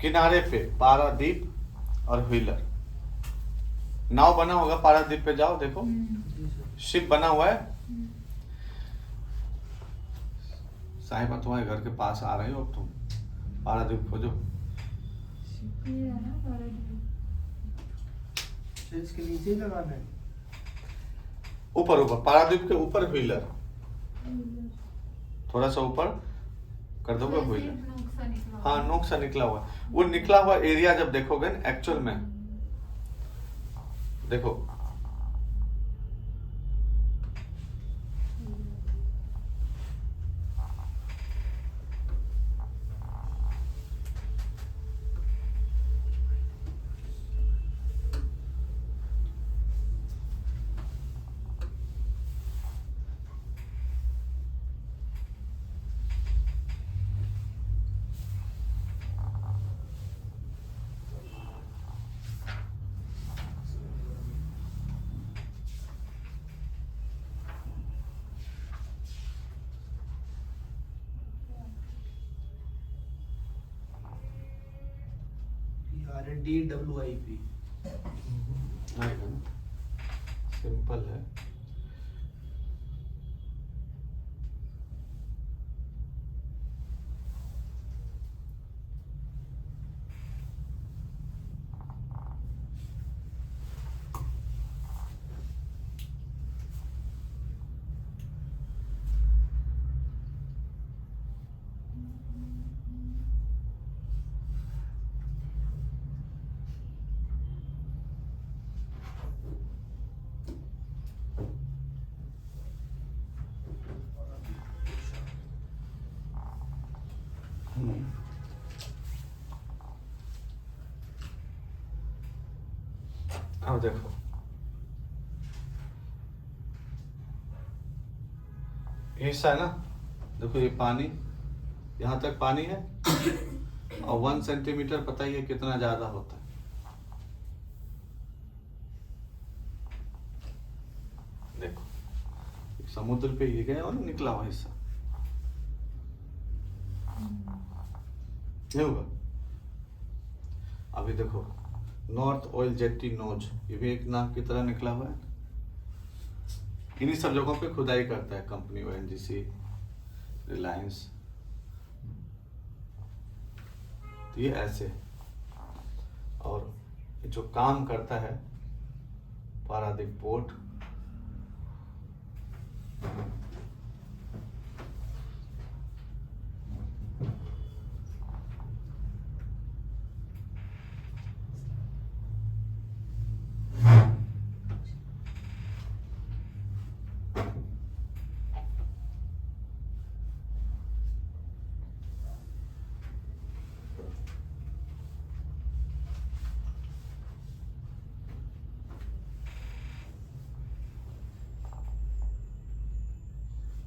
किनारे पे पाराद्वीप और व्हीलर। नाव बना होगा पाराद्वीप पे, जाओ देखो शिप बना हुआ है। साहिबा तुम्हारे घर के पास आ रही हो, अब तुम पाराद्वीप खोजो। इसके नीचे ही लगाना है। ऊपर ऊपर पाराद्वीप के ऊपर व्हीलर, थोड़ा सा ऊपर कर दोगे व्हीलर। हाँ नोक सा निकला हुआ, वो निकला हुआ एरिया जब देखोगे ना एक्चुअल में, देखो DWIP आएगा ना, सिंपल है। अब देखो हिस्सा है ना, देखो ये पानी, यहां तक पानी है और 1 सेंटीमीटर पता ही है कितना ज्यादा होता है। देखो समुद्र पे ये गया और निकला हुआ हिस्सा ये होगा। अभी देखो नॉर्थ ऑयल जेट्टी नोज, ये भी एक नाक की तरह निकला हुआ है। इन्हीं सब जगहों पे खुदाई करता है कंपनी, ONGC, रिलायंस। तो ये ऐसे, और जो काम करता है पारादीप पोर्ट,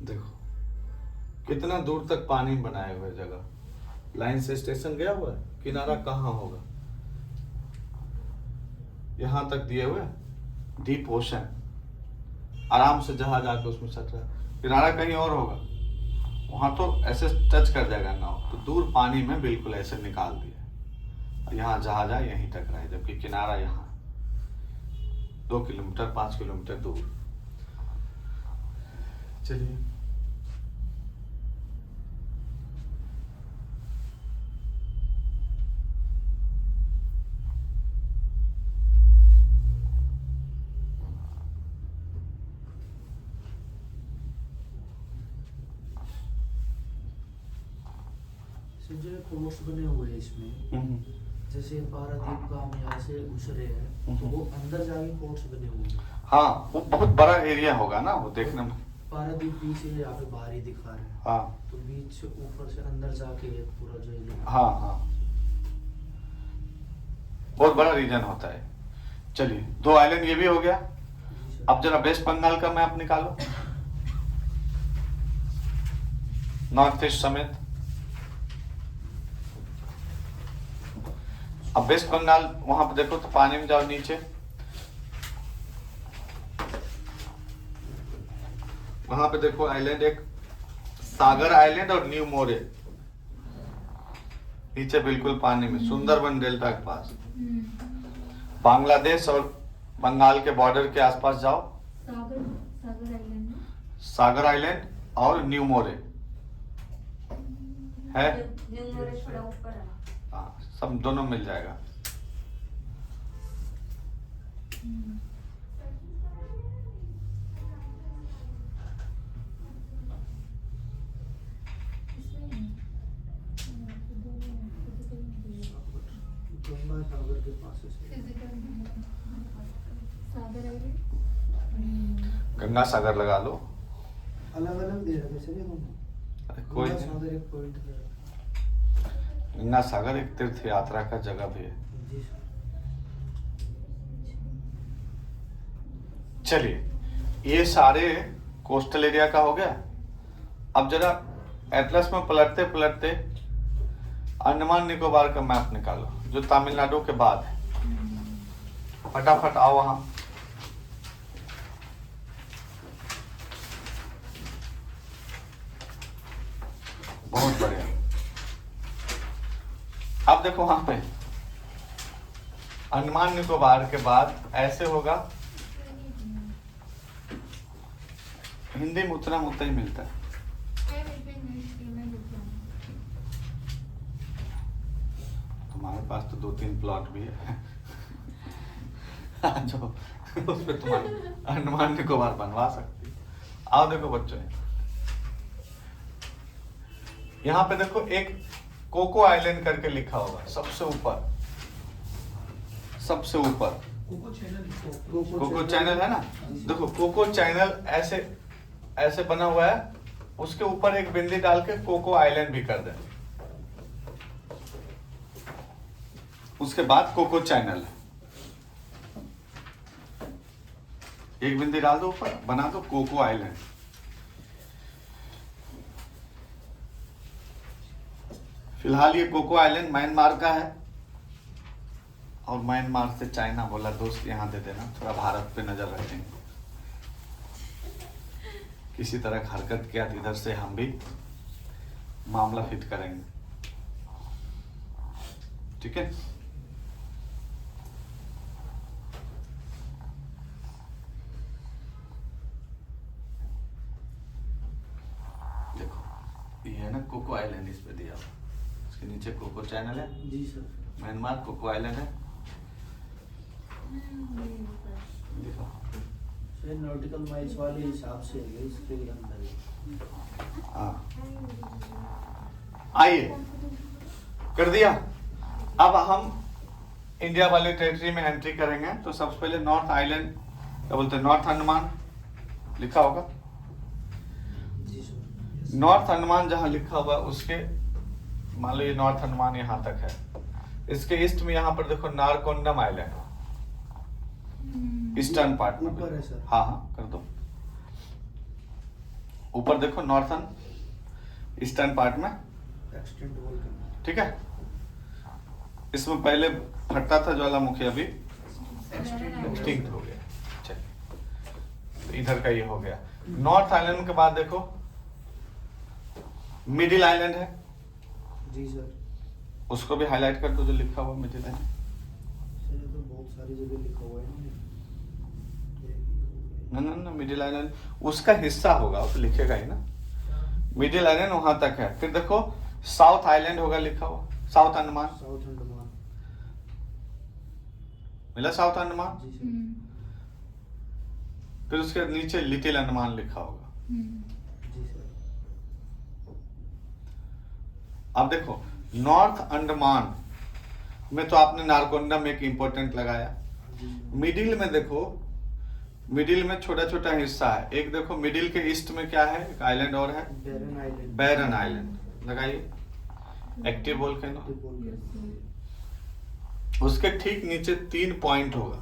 देखो कितना दूर तक पानी बनाए हुए जगह, लाइन से स्टेशन गया हुआ है, किनारा कहाँ होगा, यहां तक दिए हुए, डीप ओशन, आराम से जहाज आके उसमें सट रहा है, किनारा कहीं और होगा, वहां तो ऐसे टच कर जाएगा नाव, तो दूर पानी में बिल्कुल ऐसे निकाल दिया, और यहाँ जहाज आए यहीं टकरा है, जबकि किनारा यहाँ 2 किलोमीटर 5 किलोमीटर दूर। चलिए सर जो कोर्स बने हुए हैं इसमें, जैसे पारादीप का हम यहाँ से घुसरे हैं तो वो अंदर जाके कोर्स बने हुए हैं। हाँ, वो बहुत बड़ा एरिया होगा ना, वो देखने में। पारादीप बीच है, यहाँ पे बाहर ही दिखा रहे हैं। हाँ तो बीच से ऊपर से अंदर जाके ये पूरा जो है हाँ हाँ, बहुत बड़ा रीजन होता है। चलिए 2 आइलैंड ये भी हो गया। अब जरा वेस्ट बंगाल का मैप निकालो, नॉर्थ ईस्ट समेत। अब वेस्ट बंगाल वहां पर देखो तो पानी में जाओ नीचे, वहां पे देखो आइलैंड, एक सागर आइलैंड और न्यू मोरे, नीचे बिल्कुल पानी में, सुंदरबन डेल्टा के पास। बांग्लादेश और बंगाल के बॉर्डर के आसपास जाओ, सागर आइलैंड सागर आइलैंड और न्यू मोरे है, न्यू मोरे थोड़ा ऊपर है। हाँ, सब दोनों मिल जाएगा। गंगा सागर के पास है। सागर आइलैंड, गंगा सागर लगा लो, अलग अलग दे रखे सर अरे कोई गंगा नहीं। सागर एक पॉइंट दे रखा गंगा सागर एक तीर्थ यात्रा का जगह भी है। है। जी सर। चलिए ये सारे कोस्टल एरिया का हो गया। अब जरा एटलस में पलटते पलटते अंडमान निकोबार का मैप निकालो, जो तमिलनाडु के बाद है। फटाफट आओ वहां। बहुत बढ़िया। अब देखो वहां पे अंडमान निकोबार के बाद ऐसे होगा, हिंदी में उतना ही मिलता है। तुम्हारे पास तो 2-3 प्लॉट भी है जो उस पे तुम्हारे अंडमान निकोबार बनवा सकती। आओ देखो बच्चों, यहाँ पे देखो एक कोको आइलैंड करके लिखा होगा सबसे ऊपर, सबसे ऊपर कोको चैनल कोको चैनल है ना। देखो कोको चैनल ऐसे ऐसे बना हुआ है, उसके ऊपर एक बिंदी डाल के कोको आइलैंड भी कर दें, उसके बाद कोको चैनल है, एक बिंदी डाल दो ऊपर, बना दो कोको आइलैंड। फिलहाल ये कोको आइलैंड म्यांमार का है, और म्यांमार से चाइना बोला दोस्त यहाँ दे देना, थोड़ा भारत पे नजर रखेंगे, किसी तरह का हरकत किया तो इधर से हम भी मामला फिट करेंगे, ठीक है। देखो ये है ना कोको आइलैंड, इस पे दिया हुआ, इसके नीचे कोको चैनल है, जी सर। म्यांमार कोको आइलैंड है। देखो सर नॉटिकल माइल्स वाले हिसाब से है इसके अंदर ही। हाँ, आइए कर दिया। अब हम इंडिया वाले टेरिटरी में एंट्री करेंगे, तो सबसे पहले नॉर्थ आइलैंड, क्या बोलते हैं, नॉर्थ अंडमान लिखा होगा। जी सर। नॉर्थ अंडमान जहां लिखा हुआ है उसके, मान लो ये नॉर्थ अंडमान यहां तक है, इसके ईस्ट में यहां पर देखो नारकोंडम आइलैंड, ईस्टर्न पार्ट में ऊपर है सर। हाँ हाँ कर दो। ऊपर देखो नॉर्थन ईस्टर्न पार्ट में, एक्सटेंट वोल्केनो। ठीक है। इसमें पहले फटता था ज्वालामुखी, अभी एक्सटिंक्ट हो गया। चलिए, तो इधर का ये हो गया। नॉर्थ आइलैंड के बाद देखो मिडिल आइलैंड है, जी सर। उसको भी हाईलाइट कर दो जो लिखा हुआ मिडिल आइलैंड। सर ये तो बहुत सारी जगह लिखा हुआ है ना। ना मिडिल आइलैंड उसका हिस्सा होगा, वो तो लिखेगा ही ना। मिडिल आइलैंड वहां तक है। फिर देखो साउथ आइलैंड होगा लिखा हुआ, साउथ अंडमान। साउथ अंडमान। मिला साउथ अंडमान। जी सर। फिर उसके नीचे लिटिल अंडमान लिखा होगा। जी सर। अब देखो नॉर्थ अंडमान में तो आपने नारकोंडम एक इंपॉर्टेंट लगाया। जी सर। मिडिल में देखो, मिडिल में छोटा छोटा हिस्सा है। एक देखो मिडिल के ईस्ट में क्या है, एक आइलैंड और है, बैरन आइलैंड। बैरन आइलैंड लगाइए, एक्टिव वोल्केनो। उसके ठीक नीचे 3 पॉइंट होगा,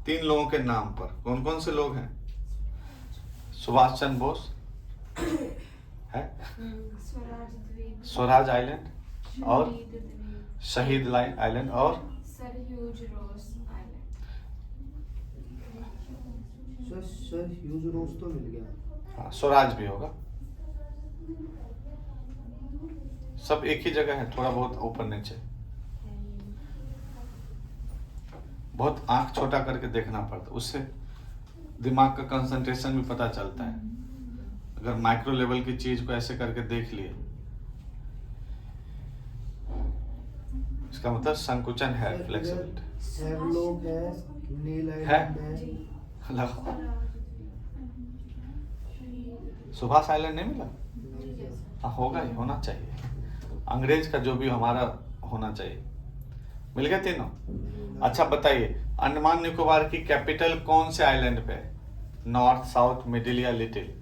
3 लोगों के नाम पर। कौन कौन से लोग हैं? सुभाष चंद्र बोस है, स्वराज द्वीप, स्वराज आइलैंड और शहीद लाइन आइलैंड और सर ह्यूज रोज आइलैंड। सर ह्यूज रोज तो मिल गया। हाँ, स्वराज भी होगा। सब एक ही जगह है, थोड़ा बहुत ऊपर नीचे। बहुत आंख छोटा करके देखना पड़ता, उससे दिमाग का कंसंट्रेशन भी पता चलता है। अगर माइक्रो लेवल की चीज को ऐसे करके देख लिए, इसका मतलब संकुचन है, फ्लेक्सिबिलिटी हैवलॉक है, नील है। आइलैंड है। लगाओ। सुभाष आइलैंड नहीं मिला? हाँ, होगा ही, होना चाहिए। अंग्रेज का जो भी हमारा होना चाहिए। मिल गए तीनों? अच्छा बताइए, अंडमान निकोबार की कैपिटल कौन से आइलैंड पे है? नॉर्थ, साउथ, मिडिल या लिटिल?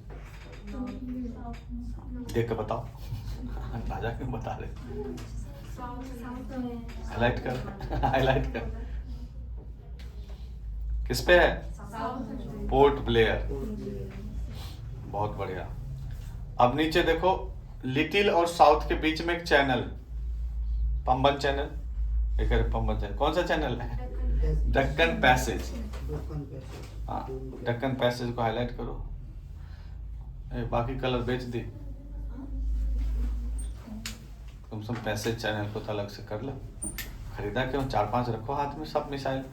देख के बताओ। अंदाजा क्यों बता रहे? हाईलाइट कर, हाईलाइट कर। किस पे है? Port Blair. बहुत बढ़िया। अब नीचे देखो, लिटिल और साउथ के बीच में एक चैनल, पंबन चैनल। एक पंबन चैनल, कौन सा चैनल है? डक्कन पैसेज। हाँ, डक्कन पैसेज को हाईलाइट करो। बाकी कलर बेच दी, कम से कम पैसेज चैनल को तो अलग से कर लो। खरीदा क्यों? 4-5 रखो हाथ में, सब मिसाइल।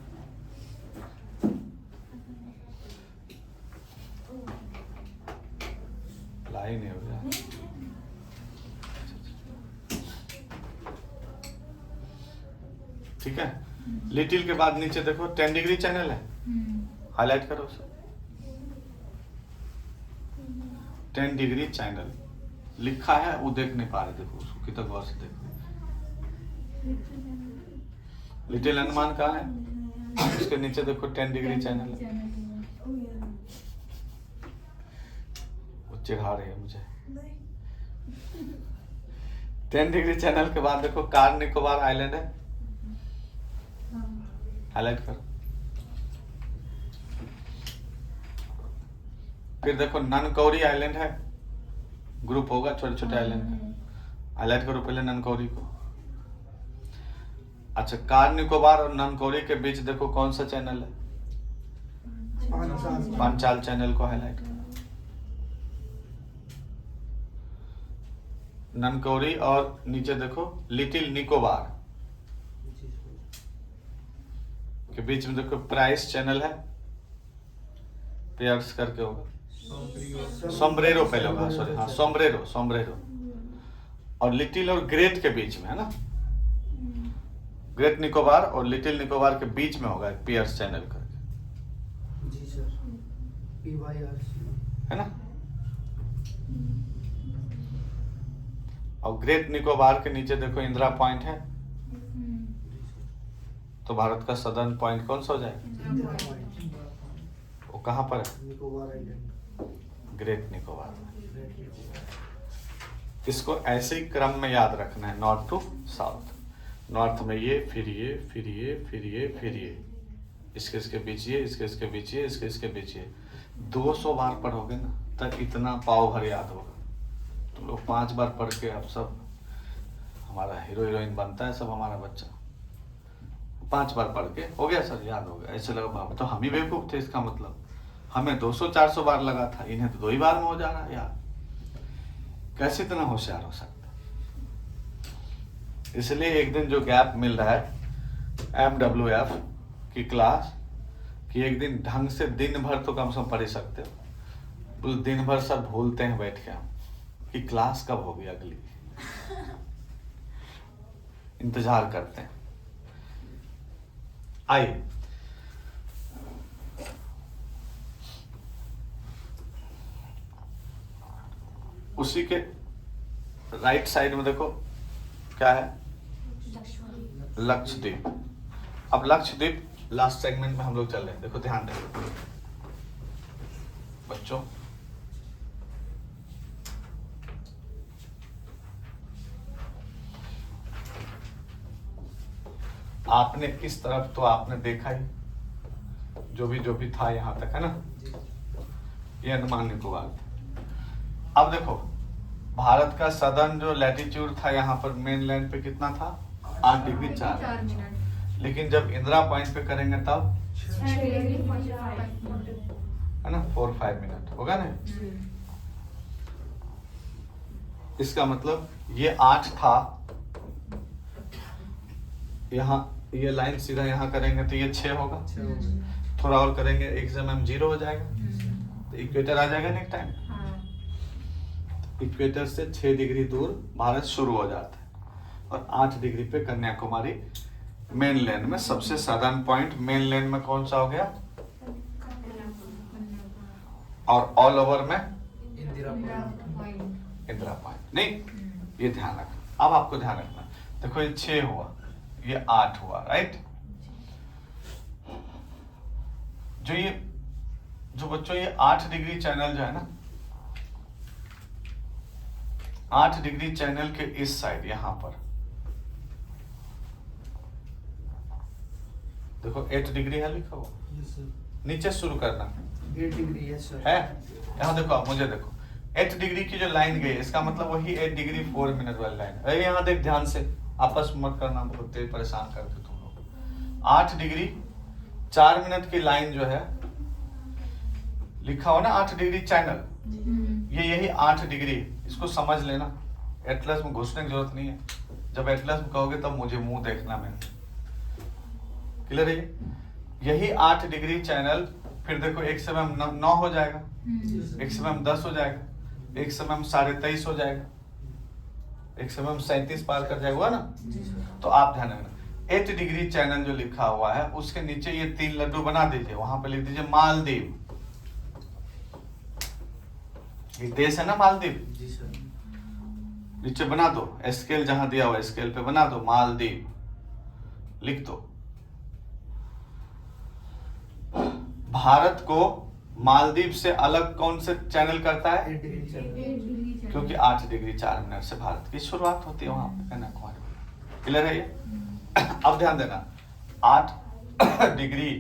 लाई नहीं हो गया। ठीक है। लिटिल के बाद नीचे देखो 10 डिग्री चैनल है, हाईलाइट करो उसे। 10 डिग्री चैनल लिखा है, वो देख नहीं पा रहे, देखो उसको कितना गौर से देखो। लिटिल अंडमान कहाँ है? उसके नीचे देखो 10 डिग्री चैनल है। वो चिढ़ा रही है मुझे। 10 डिग्री चैनल के बाद देखो कार निकोबार आइलैंड है, हाईलाइट करो। फिर देखो ननकौरी आइलैंड है, ग्रुप होगा छोटे छोटे आइलैंड का, हाईलाइट करो पहले ननकौरी को। अच्छा, कार निकोबार और ननकौरी के बीच देखो कौन सा चैनल है? पांचाल चैनल को हाईलाइट करो। ननकौरी और नीचे देखो लिटिल निकोबार के बीच में देखो प्राइस चैनल है, पेयर्स करके होगा। सोम्ब्रेरो पहले होगा, सॉरी, हाँ सोम्ब्रेरो, सोम्ब्रेरो। और लिटिल और ग्रेट के बीच में है ना, ग्रेट निकोबार और लिटिल निकोबार के बीच में होगा एक पियर्स चैनल करके। जी सर, PYRC है ना। और ग्रेट निकोबार के नीचे देखो इंदिरा पॉइंट है, तो भारत का सदर्न पॉइंट कौन सा हो जाएगा? वो कहाँ पर है? Nicobar island, great Nicobar. इसको ऐसे ही क्रम में याद रखना है, नॉर्थ टू साउथ। नॉर्थ में ये, फिर ये, फिर ये, फिर ये, फिर ये, इसके इसके बीच ये, इसके इसके बीच ये, इसके इसके बीच ये। 200 बार पढ़ोगे ना तक इतना पाव भर याद होगा। तुम लोग 5 बार पढ़ के अब सब हमारा हीरो हीरोइन बनता है सब हमारा बच्चा। 5 बार पढ़ के हो गया सर, याद हो गया। ऐसे लगा तो हम ही बेवकूफ थे, इसका मतलब हमें 200-400 बार लगा था, इन्हें तो 2 ही बार में हो जा रहा है यार। कैसे इतना होशियार हो सकता। इसलिए एक दिन जो गैप मिल रहा है MWF की क्लास, कि एक दिन ढंग से दिन भर तो कम से कम पढ़ ही सकते हो। दिन भर सब भूलते हैं बैठ के हम कि क्लास कब होगी अगली, इंतजार करते हैं। आइए उसी के राइट साइड में देखो क्या है, लक्षद्वीप। अब लक्षद्वीप लास्ट सेगमेंट में हम लोग चल रहे हैं। देखो ध्यान रखो बच्चों, आपने इस तरफ तो आपने देखा ही, जो भी था यहां तक है ना, ये अंडमान निकोबार था। अब देखो भारत का सदर्न जो लैटिट्यूड था यहाँ पर मेनलैंड पे कितना था, 8 डिग्री 4 मिनट। लेकिन जब इंदिरा पॉइंट पे करेंगे तब है ना 4-5 मिनट होगा ना। इसका मतलब ये 8 था, यहाँ ये लाइन सीधा यहाँ करेंगे तो ये 6 होगा। थोड़ा और करेंगे 1 से 0 हो जाएगा, तो इक्वेटर आ जाएगा नेक्स्ट टाइम। इक्वेटर से 6 डिग्री दूर भारत शुरू हो जाता है और 8 डिग्री पे कन्याकुमारी मेनलैंड में सबसे सदर्न पॉइंट। मेनलैंड में कौन सा हो गया, और ऑल ओवर में इंदिरा पॉइंट। नहीं, ये ध्यान रखना। अब आपको ध्यान रखना, देखो ये 6 हुआ, ये 8 हुआ, राइट। जो बच्चों ये 8 डिग्री चैनल जो है ना, 8 डिग्री चैनल के इस साइड यहां पर देखो 8 डिग्री है लिखा हुआ, नीचे शुरू करना 8 डिग्री है। यहाँ देखो आप मुझे देखो 8 डिग्री की जो लाइन गई, इसका मतलब वही 8 डिग्री 4 मिनट वाली लाइन। अरे यहाँ देख ध्यान से, आपस में मत करना, बहुत तेज परेशान करते तुम लोग। 8 डिग्री 4 मिनट की लाइन जो है लिखा हो ना 8 डिग्री चैनल, ये यही 8 डिग्री, इसको समझ लेना। एटलस में घुसने की जरूरत नहीं है, जब एटलस में कहोगे तब मुझे मुंह देखना में। क्लियर है? यही 8 डिग्री चैनल, फिर देखो 1 समय 9 हो जाएगा, 1 समय 10 हो जाएगा, 1 समय 23.5 हो जाएगा, 1 समय 37 पार कर जाएगा ना। तो आप ध्यान रखना 8 डिग्री चैनल जो लिखा हुआ है उसके नीचे ये 3 लड्डू बना दीजिए, वहां पे लिख दीजिए मालदीव। ये देश है ना मालदीव, जी सर। नीचे बना दो, स्केल जहां दिया हुआ स्केल पे बना दो मालदीव, लिख दो। भारत को मालदीव से अलग कौन से चैनल करता है, 8 डिग्री चैनल, क्योंकि 8 डिग्री 4 मिनट से भारत की शुरुआत होती है वहां पे कन्याकुमारी। क्लियर है ये? अब ध्यान देना 8 डिग्री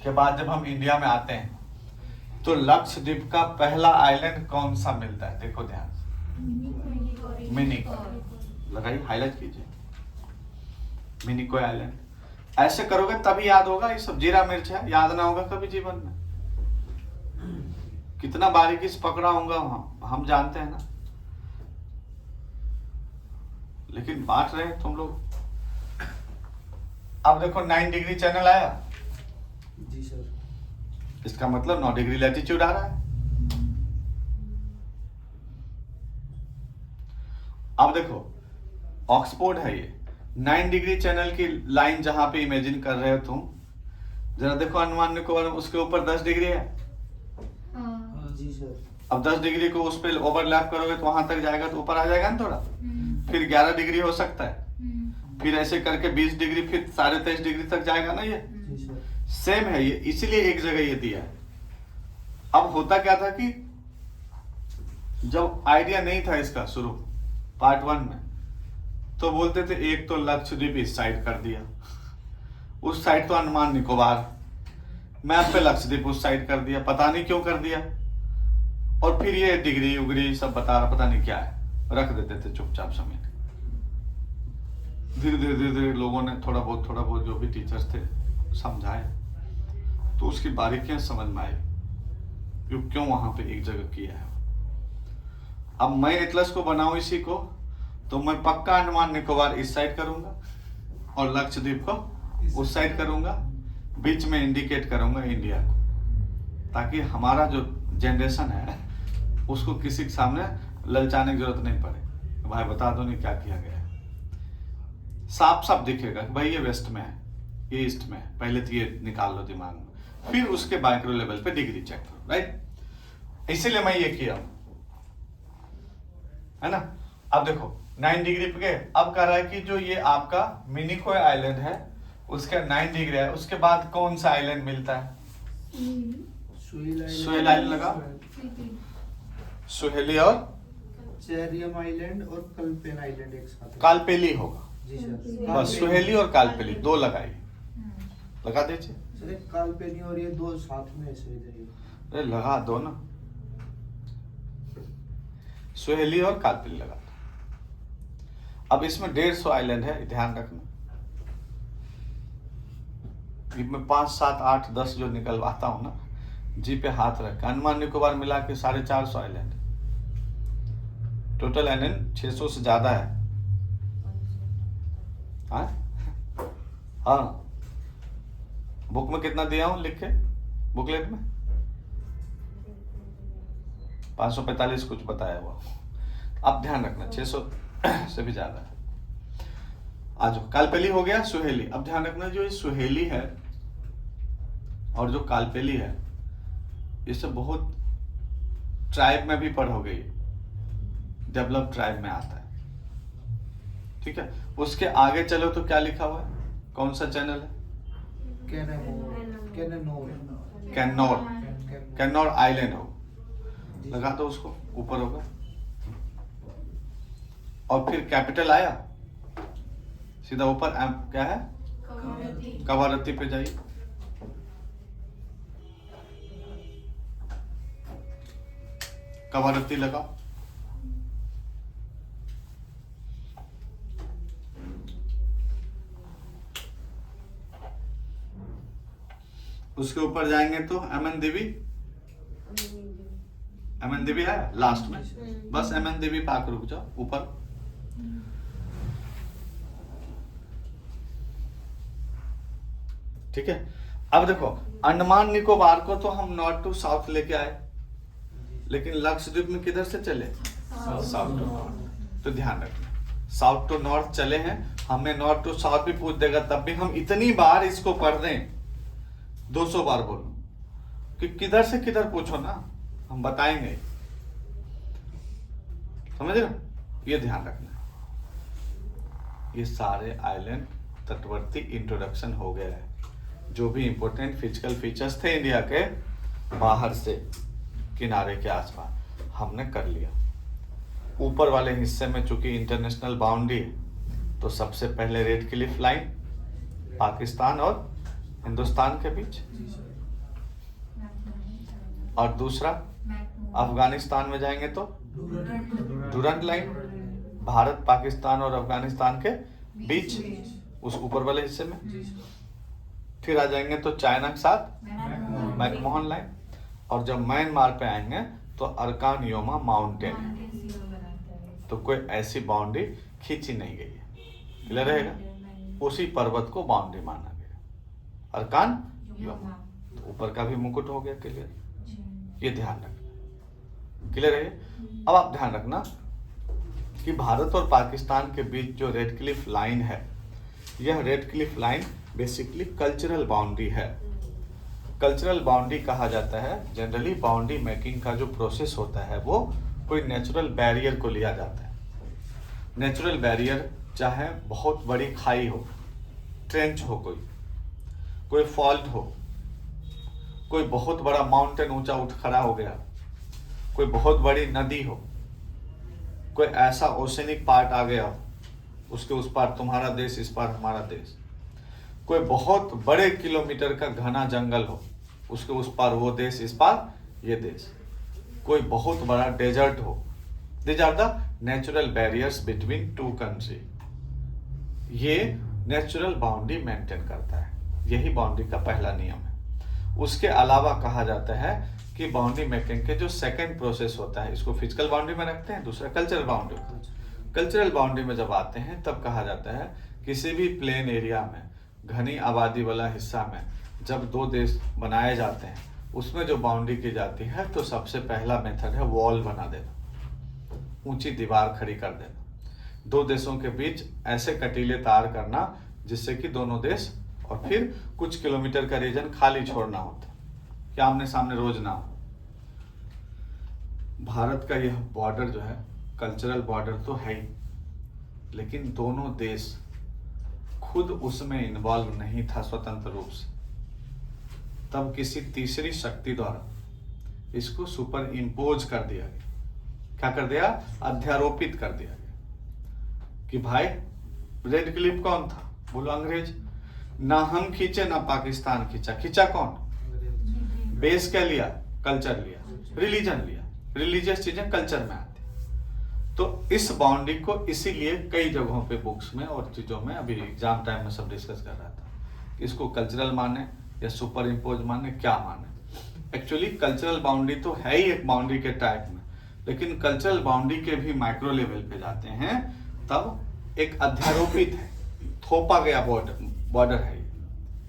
के बाद जब हम इंडिया में आते हैं तो लक्षद्वीप का पहला आइलैंड कौन सा मिलता है, देखो ध्यान से, मिनिकॉय लगाइए, हाईलाइट कीजिए, मिनिकॉय आइलैंड। ऐसे करोगे तभी याद होगा, ये सब जीरा मिर्च है, याद ना होगा कभी जीवन में। कितना बारीकी से पकड़ा होगा हम जानते हैं ना, लेकिन बांट रहे हैं तुम लोग। अब देखो 9 डिग्री चैनल आया, जी सर। इसका मतलब 9 डिग्री लैटिट्यूड आ रहा है। अब देखो ऑक्सफोर्ड है ये, 9 डिग्री चैनल की लाइन जहां पे इमेजिन कर रहे हो तुम, जरा देखो अंडमान निकोबार, उसके ऊपर 10 डिग्री है। हाँ जी सर। अब 10 डिग्री को उस पर ओवरलैप करोगे तो वहां तक जाएगा, तो ऊपर आ जाएगा ना थोड़ा, फिर 11 डिग्री हो सकता है, फिर ऐसे करके 20 डिग्री, फिर 23.5 डिग्री तक जाएगा ना ये। जी सर। सेम है ये, इसीलिए एक जगह ये दिया है। अब होता क्या था कि जब आइडिया नहीं था इसका शुरू पार्ट 1 में, तो बोलते थे एक तो लक्षद्वीप इस साइड कर दिया, उस साइड तो अंडमान निकोबार, मैप पे लक्षद्वीप उस साइड कर दिया। पता नहीं क्यों कर दिया, और फिर ये डिग्री उग्री सब बता रहा, पता नहीं क्या है, रख देते थे चुपचाप समेट। धीरे धीरे धीरे धीरे लोगों ने थोड़ा बहुत जो भी टीचर्स थे समझाए, तो उसकी बारीकियां समझ में आई कि क्यों वहां पे एक जगह किया है। अब मैं एटलस को बनाऊं इसी को, तो मैं पक्का अंडमान निकोबार इस साइड करूंगा और लक्षद्वीप को उस साइड करूंगा, बीच में इंडिकेट करूंगा इंडिया को, ताकि हमारा जो जनरेशन है उसको किसी के सामने ललचाने की जरूरत नहीं पड़े। भाई बता दो नहीं क्या किया गया है, साफ साफ दिखेगा कि भाई ये वेस्ट में है, ये ईस्ट में है। पहले तो ये निकाल लो दिमाग में, फिर उसके माइक्रो लेवल पे डिग्री चेक करो, राइट। इसीलिए मैं ये किया, है ना। अब देखो 9 डिग्री पे गए, अब कह रहा है कि जो ये आपका मिनिकोय आइलैंड है उसका 9 डिग्री है, उसके बाद कौन सा आइलैंड मिलता है? सुहेल आइलैंड लगा, सुहेली और चेरियम आइलैंड और कल्पेन आइलैंड एक साथ। कालपेली होगा, जी सर। बस सुहेली और कालपेली दो लगाइए, लगा दीजिए। सर कालपेनी और ये दो साथ में ऐसे ही अरे लगा दो ना, सुहेली और कालपेली लगा दो। अब इसमें 150 आइलैंड है, ध्यान रखना। मैं 5, 7, 8, 10 जो निकलवाता हूं ना, जी पे हाथ रख, अंडमान निकोबार मिला के 450 आइलैंड, टोटल आइलैंड 600 से ज्यादा है। हाँ, बुक में कितना दिया हूं लिख के, बुकलेट में 545 कुछ बताया हुआ। अब ध्यान रखना 600 से भी ज्यादा है। आज कालपेली हो गया, सुहेली। अब ध्यान रखना जो ये सुहेली है और जो कालपेली है, इससे बहुत ट्राइब में भी पढ़ोगे, डेवलप ट्राइब में आता है, ठीक है। उसके आगे चलो तो क्या लिखा हुआ है, कौन सा चैनल है? कैनोर आइलैंड हो, लगा दो उसको, ऊपर होगा। और फिर कैपिटल आया, सीधा ऊपर क्या है, कवारत्ती पे जाइए। कवारत्ती लगा, उसके ऊपर जाएंगे तो एमएन देवी, एमएन देवी है लास्ट में, बस एमएन देवी पाक रुक जाओ ऊपर। ठीक है। अब देखो अंडमान निकोबार को तो हम नॉर्थ टू साउथ लेके आए, लेकिन लक्षद्वीप में किधर से चले? South to north. तो ध्यान रखना, साउथ टू नॉर्थ चले हैं, हमें नॉर्थ टू साउथ भी पूछ देगा, तब भी हम इतनी बार इसको पढ़ दें, 200 बार बोलो कि किधर से किधर पूछो ना, हम बताएंगे, समझ रहे हो? ये ध्यान रखना। ये सारे आइलैंड तटवर्ती इंट्रोडक्शन हो गया है। जो भी इंपॉर्टेंट फिजिकल फीचर्स थे इंडिया के बाहर से किनारे के आसपास हमने कर लिया। ऊपर वाले हिस्से में चूंकि इंटरनेशनल बाउंड्री है, तो सबसे पहले रेड क्लिफ लाइन पाकिस्तान और हिंदुस्तान के बीच, और दूसरा अफगानिस्तान में जाएंगे तो डुरंट लाइन, भारत पाकिस्तान और अफगानिस्तान के बीच उस ऊपर वाले हिस्से में। फिर आ जाएंगे तो चाइना के साथ मैकमोहन लाइन, और जब म्यांमार पे आएंगे तो अरकान योमा माउंटेन है। तो कोई ऐसी बाउंड्री खींची नहीं गई है, क्लियर रहेगा? उसी पर्वत को बाउंड्री माना गया, अरकान योमा। तो ऊपर का भी मुकुट हो गया, क्लियर? ये ध्यान रखना, क्लियर है? अब आप ध्यान रखना कि भारत और पाकिस्तान के बीच जो रेड क्लिफ लाइन है, यह red Cliff line basically cultural boundary है। कल्चरल बाउंड्री कहा जाता है, जनरली बाउंड्री मेकिंग का जो प्रोसेस होता है वो कोई नेचुरल बैरियर को लिया जाता है। नेचुरल बैरियर चाहे बहुत बड़ी खाई हो, ट्रेंच हो, कोई फॉल्ट हो, कोई बहुत बड़ा माउंटेन ऊंचा उठ खड़ा हो गया, कोई बहुत बड़ी नदी हो, कोई ऐसा ओशनिक पार्ट आ गया हो, उसके उस पार तुम्हारा देश, इस पार हमारा देश, कोई बहुत बड़े किलोमीटर का घना जंगल हो, उसके उस पार वो देश, इस पार ये देश, कोई बहुत बड़ा डेजर्ट हो। These are the natural barriers between two country. ये नेचुरल बाउंड्री मेंटेन करता है, यही बाउंड्री का पहला नियम है। उसके अलावा कहा जाता है कि बाउंड्री मेकिंग के जो सेकंड प्रोसेस होता है, इसको फिजिकल बाउंड्री में रखते हैं, दूसरा कल्चरल बाउंड्री। कल्चरल बाउंड्री में जब आते हैं तब कहा जाता है किसी भी प्लेन एरिया में, घनी आबादी वाला हिस्सा में जब दो देश बनाए जाते हैं उसमें जो बाउंड्री की जाती है तो सबसे पहला मेथड है वॉल बना देना, ऊंची दीवार खड़ी कर देना। दो देशों के बीच ऐसे कटीले तार करना जिससे कि दोनों देश और फिर कुछ किलोमीटर का रीजन खाली छोड़ना होता है कि आमने सामने रोज ना हो। भारत का यह बॉर्डर जो है कल्चरल बॉर्डर तो है ही, लेकिन दोनों देश खुद उसमें इन्वॉल्व नहीं था स्वतंत्र रूप से। तब किसी तीसरी शक्ति द्वारा इसको सुपर इम्पोज कर दिया गया। क्या कर दिया? अध्यारोपित कर दिया गया कि भाई रेड क्लिफ कौन था? बोलो अंग्रेज। ना हम खींचे ना पाकिस्तान खींचा। खींचा कौन? बेस क्या लिया? कल्चर लिया, रिलीजन लिया। रिलीजियस चीजें कल्चर में आती। तो इस बाउंड्री को इसीलिए कई जगहों पे बुक्स में और चीजों में अभी एग्जाम टाइम में सब डिस्कस कर रहा था कि इसको कल्चरल माने या सुपर इम्पोज माने, क्या माने। एक्चुअली कल्चरल बाउंड्री तो है ही एक बाउंड्री के टाइप में, लेकिन कल्चरल बाउंड्री के भी माइक्रो लेवल पे जाते हैं तब एक अध्यारोपित है, थोपा गया बॉर्डर है।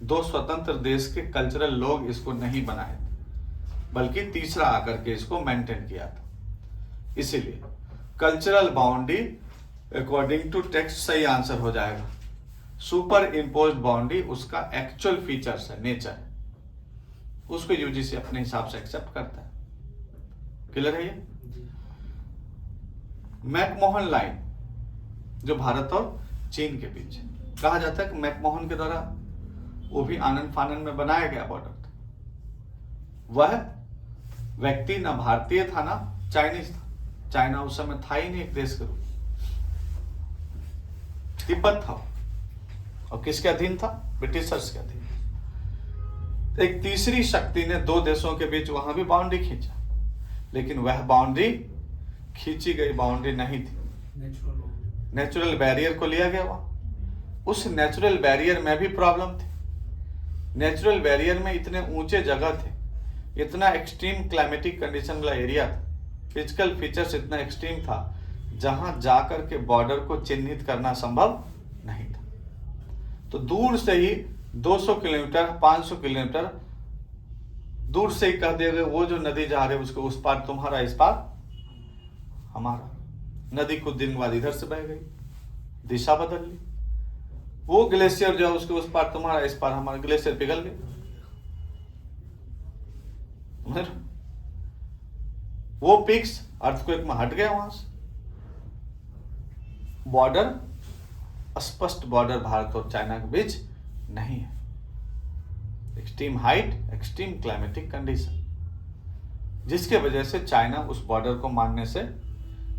दो स्वतंत्र देश के कल्चरल लोग इसको नहीं बनाए थे, बल्कि तीसरा आकर के इसको मेंटेन किया था। इसीलिए cultural boundary according to text सही आंसर हो जाएगा। सुपर इम्पोज्ड बाउंड्री उसका एक्चुअल फीचर्स है, नेचर है, उसको यूजीसी अपने हिसाब से एक्सेप्ट करता है। क्लियर है ये? मैकमोहन लाइन जो भारत और चीन के बीच है, कहा जाता है कि मैकमोहन के द्वारा वो भी आनंद फानन में बनाया गया बॉर्डर था। वह व्यक्ति ना भारतीय था ना चाइनीज था। चाइना उस समय था ही नहीं एक देश के रूप। तिब्बत था और किसके अधीन था? ब्रिटिशर्स के अधीन। एक तीसरी शक्ति ने दो देशों के बीच वहां भी बाउंड्री खींचा, लेकिन वह बाउंड्री खींची गई बाउंड्री नहीं थी, नेचुरल बैरियर को लिया गया वहां। उस नेचुरल बैरियर में भी प्रॉब्लम थी। नेचुरल बैरियर में इतने ऊंचे जगह थे, इतना एक्सट्रीम क्लाइमेटिक कंडीशन वाला एरिया था, फिजिकल फीचर्स इतना एक्सट्रीम था जहां जाकर के बॉर्डर को चिन्हित करना संभव नहीं था। तो दूर से ही 200 किलोमीटर 500 किलोमीटर दूर से ही कह दिया गया वो जो नदी जा रही है उसको उस पार तुम्हारा, इस पार हमारा। नदी कुछ दिन बाद इधर से बह गई, दिशा बदल ली। वो ग्लेशियर जो है उसके उस पार तुम्हारा, इस पार हमारा। ग्लेशियर पिघल गए। वो पिक्स अर्थक्वेक में हट गया वहां से। बॉर्डर स्पष्ट बॉर्डर भारत और चाइना के बीच नहीं है। Extreme height, extreme climatic condition, जिसके वजह से चाइना उस बॉर्डर को मानने से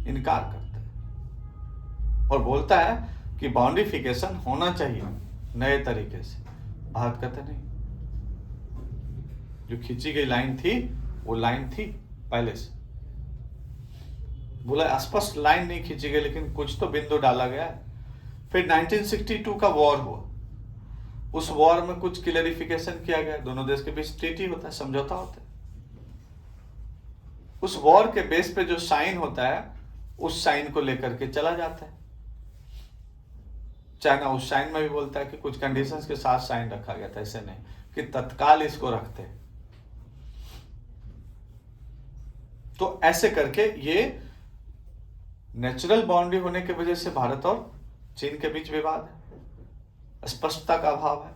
इनकार करता है और बोलता है कि बाउंड्रीफिकेशन होना चाहिए नए तरीके से। भारत कहते नहीं, जो खींची गई लाइन थी वो लाइन थी पहले से। बोला स्पष्ट लाइन नहीं खींची गई, लेकिन कुछ तो बिंदु डाला गया है। फिर 1962 का वॉर हुआ। उस वॉर में कुछ क्लियरिफिकेशन किया गया। दोनों देश के बीच ट्रीटी होता है, समझौता होता है। उस वॉर के बेस पे जो साइन होता है उस साइन को लेकर के चला जाता है। चाइना उस साइन में भी बोलता है कि कुछ कंडीशंस के साथ साइन रखा गया था, ऐसे नहीं कि तत्काल इसको रखते। तो ऐसे करके ये नेचुरल बाउंड्री होने की वजह से भारत और चीन के बीच विवाद है, स्पष्टता का अभाव है।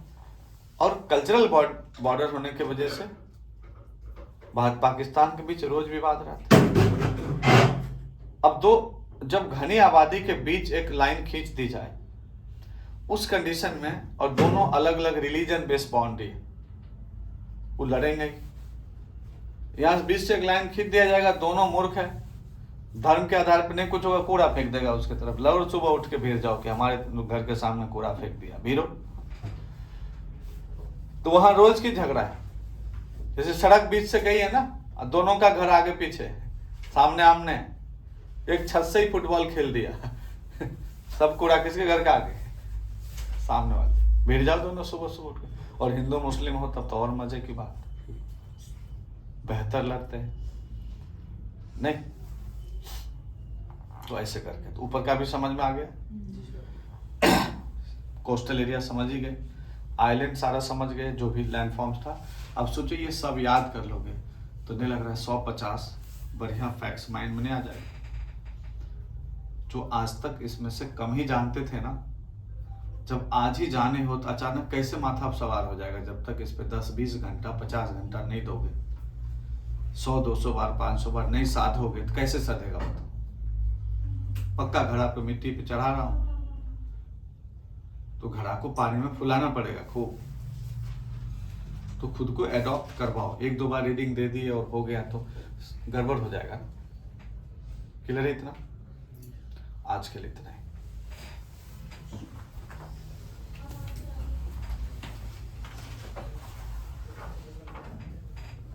और कल्चरल बॉर्डर होने की वजह से भारत पाकिस्तान के बीच रोज विवाद रहता है। अब जब घनी आबादी के बीच एक लाइन खींच दी जाए उस कंडीशन में, और दोनों अलग अलग रिलीजन बेस्ड बाउंड्री है, वो लड़ेंगे। यहां बीच से एक लाइन खींच दिया जाएगा, दोनों मूर्ख है, धर्म के आधार पर नहीं कुछ होगा, कूड़ा फेंक देगा उसके तरफ। लौट सुबह उठ के भीड़ जाओ कि हमारे घर के सामने कूड़ा फेंक दिया, भीड़ो। तो वहां रोज की झगड़ा है। जैसे सड़क बीच से गई है ना, दोनों का घर आगे पीछे है, सामने आमने एक छत से ही फुटबॉल खेल दिया सब कूड़ा किसके घर का आगे, सामने वाले। भिड़ जाओ दोनों सुबह सुबह उठ के। और हिंदू मुस्लिम हो तब तो और मजे की बात, बेहतर लगते हैं नहीं। तो ऐसे करके तो ऊपर का भी समझ में आ गया, कोस्टल एरिया समझ ही गए, आइलैंड सारा समझ गए, जो भी लैंडफॉर्म्स था। अब सोचिए ये सब याद कर लोगे तो नहीं लग रहा है 150 बढ़िया फैक्ट्स माइंड में नहीं आ जाएगा। जो आज तक इसमें से कम ही जानते थे ना, जब आज ही जाने हो तो अचानक कैसे माथा सवार हो जाएगा। जब तक इस पे 10-20 घंटा 50 घंटा नहीं दोगे, 100-200 बार 500 बार नहीं साधोगे तो कैसे सधेगा बताओ। पक्का घड़ा पे मिट्टी पे चढ़ा रहा हूं तो घड़ा को पानी में फुलाना पड़ेगा खूब। तो खुद को एडॉप्ट करवाओ। 1-2 बार रीडिंग दे दी और हो गया तो गड़बड़ हो जाएगा। क्लियर है इतना? आज के लिए इतना ही।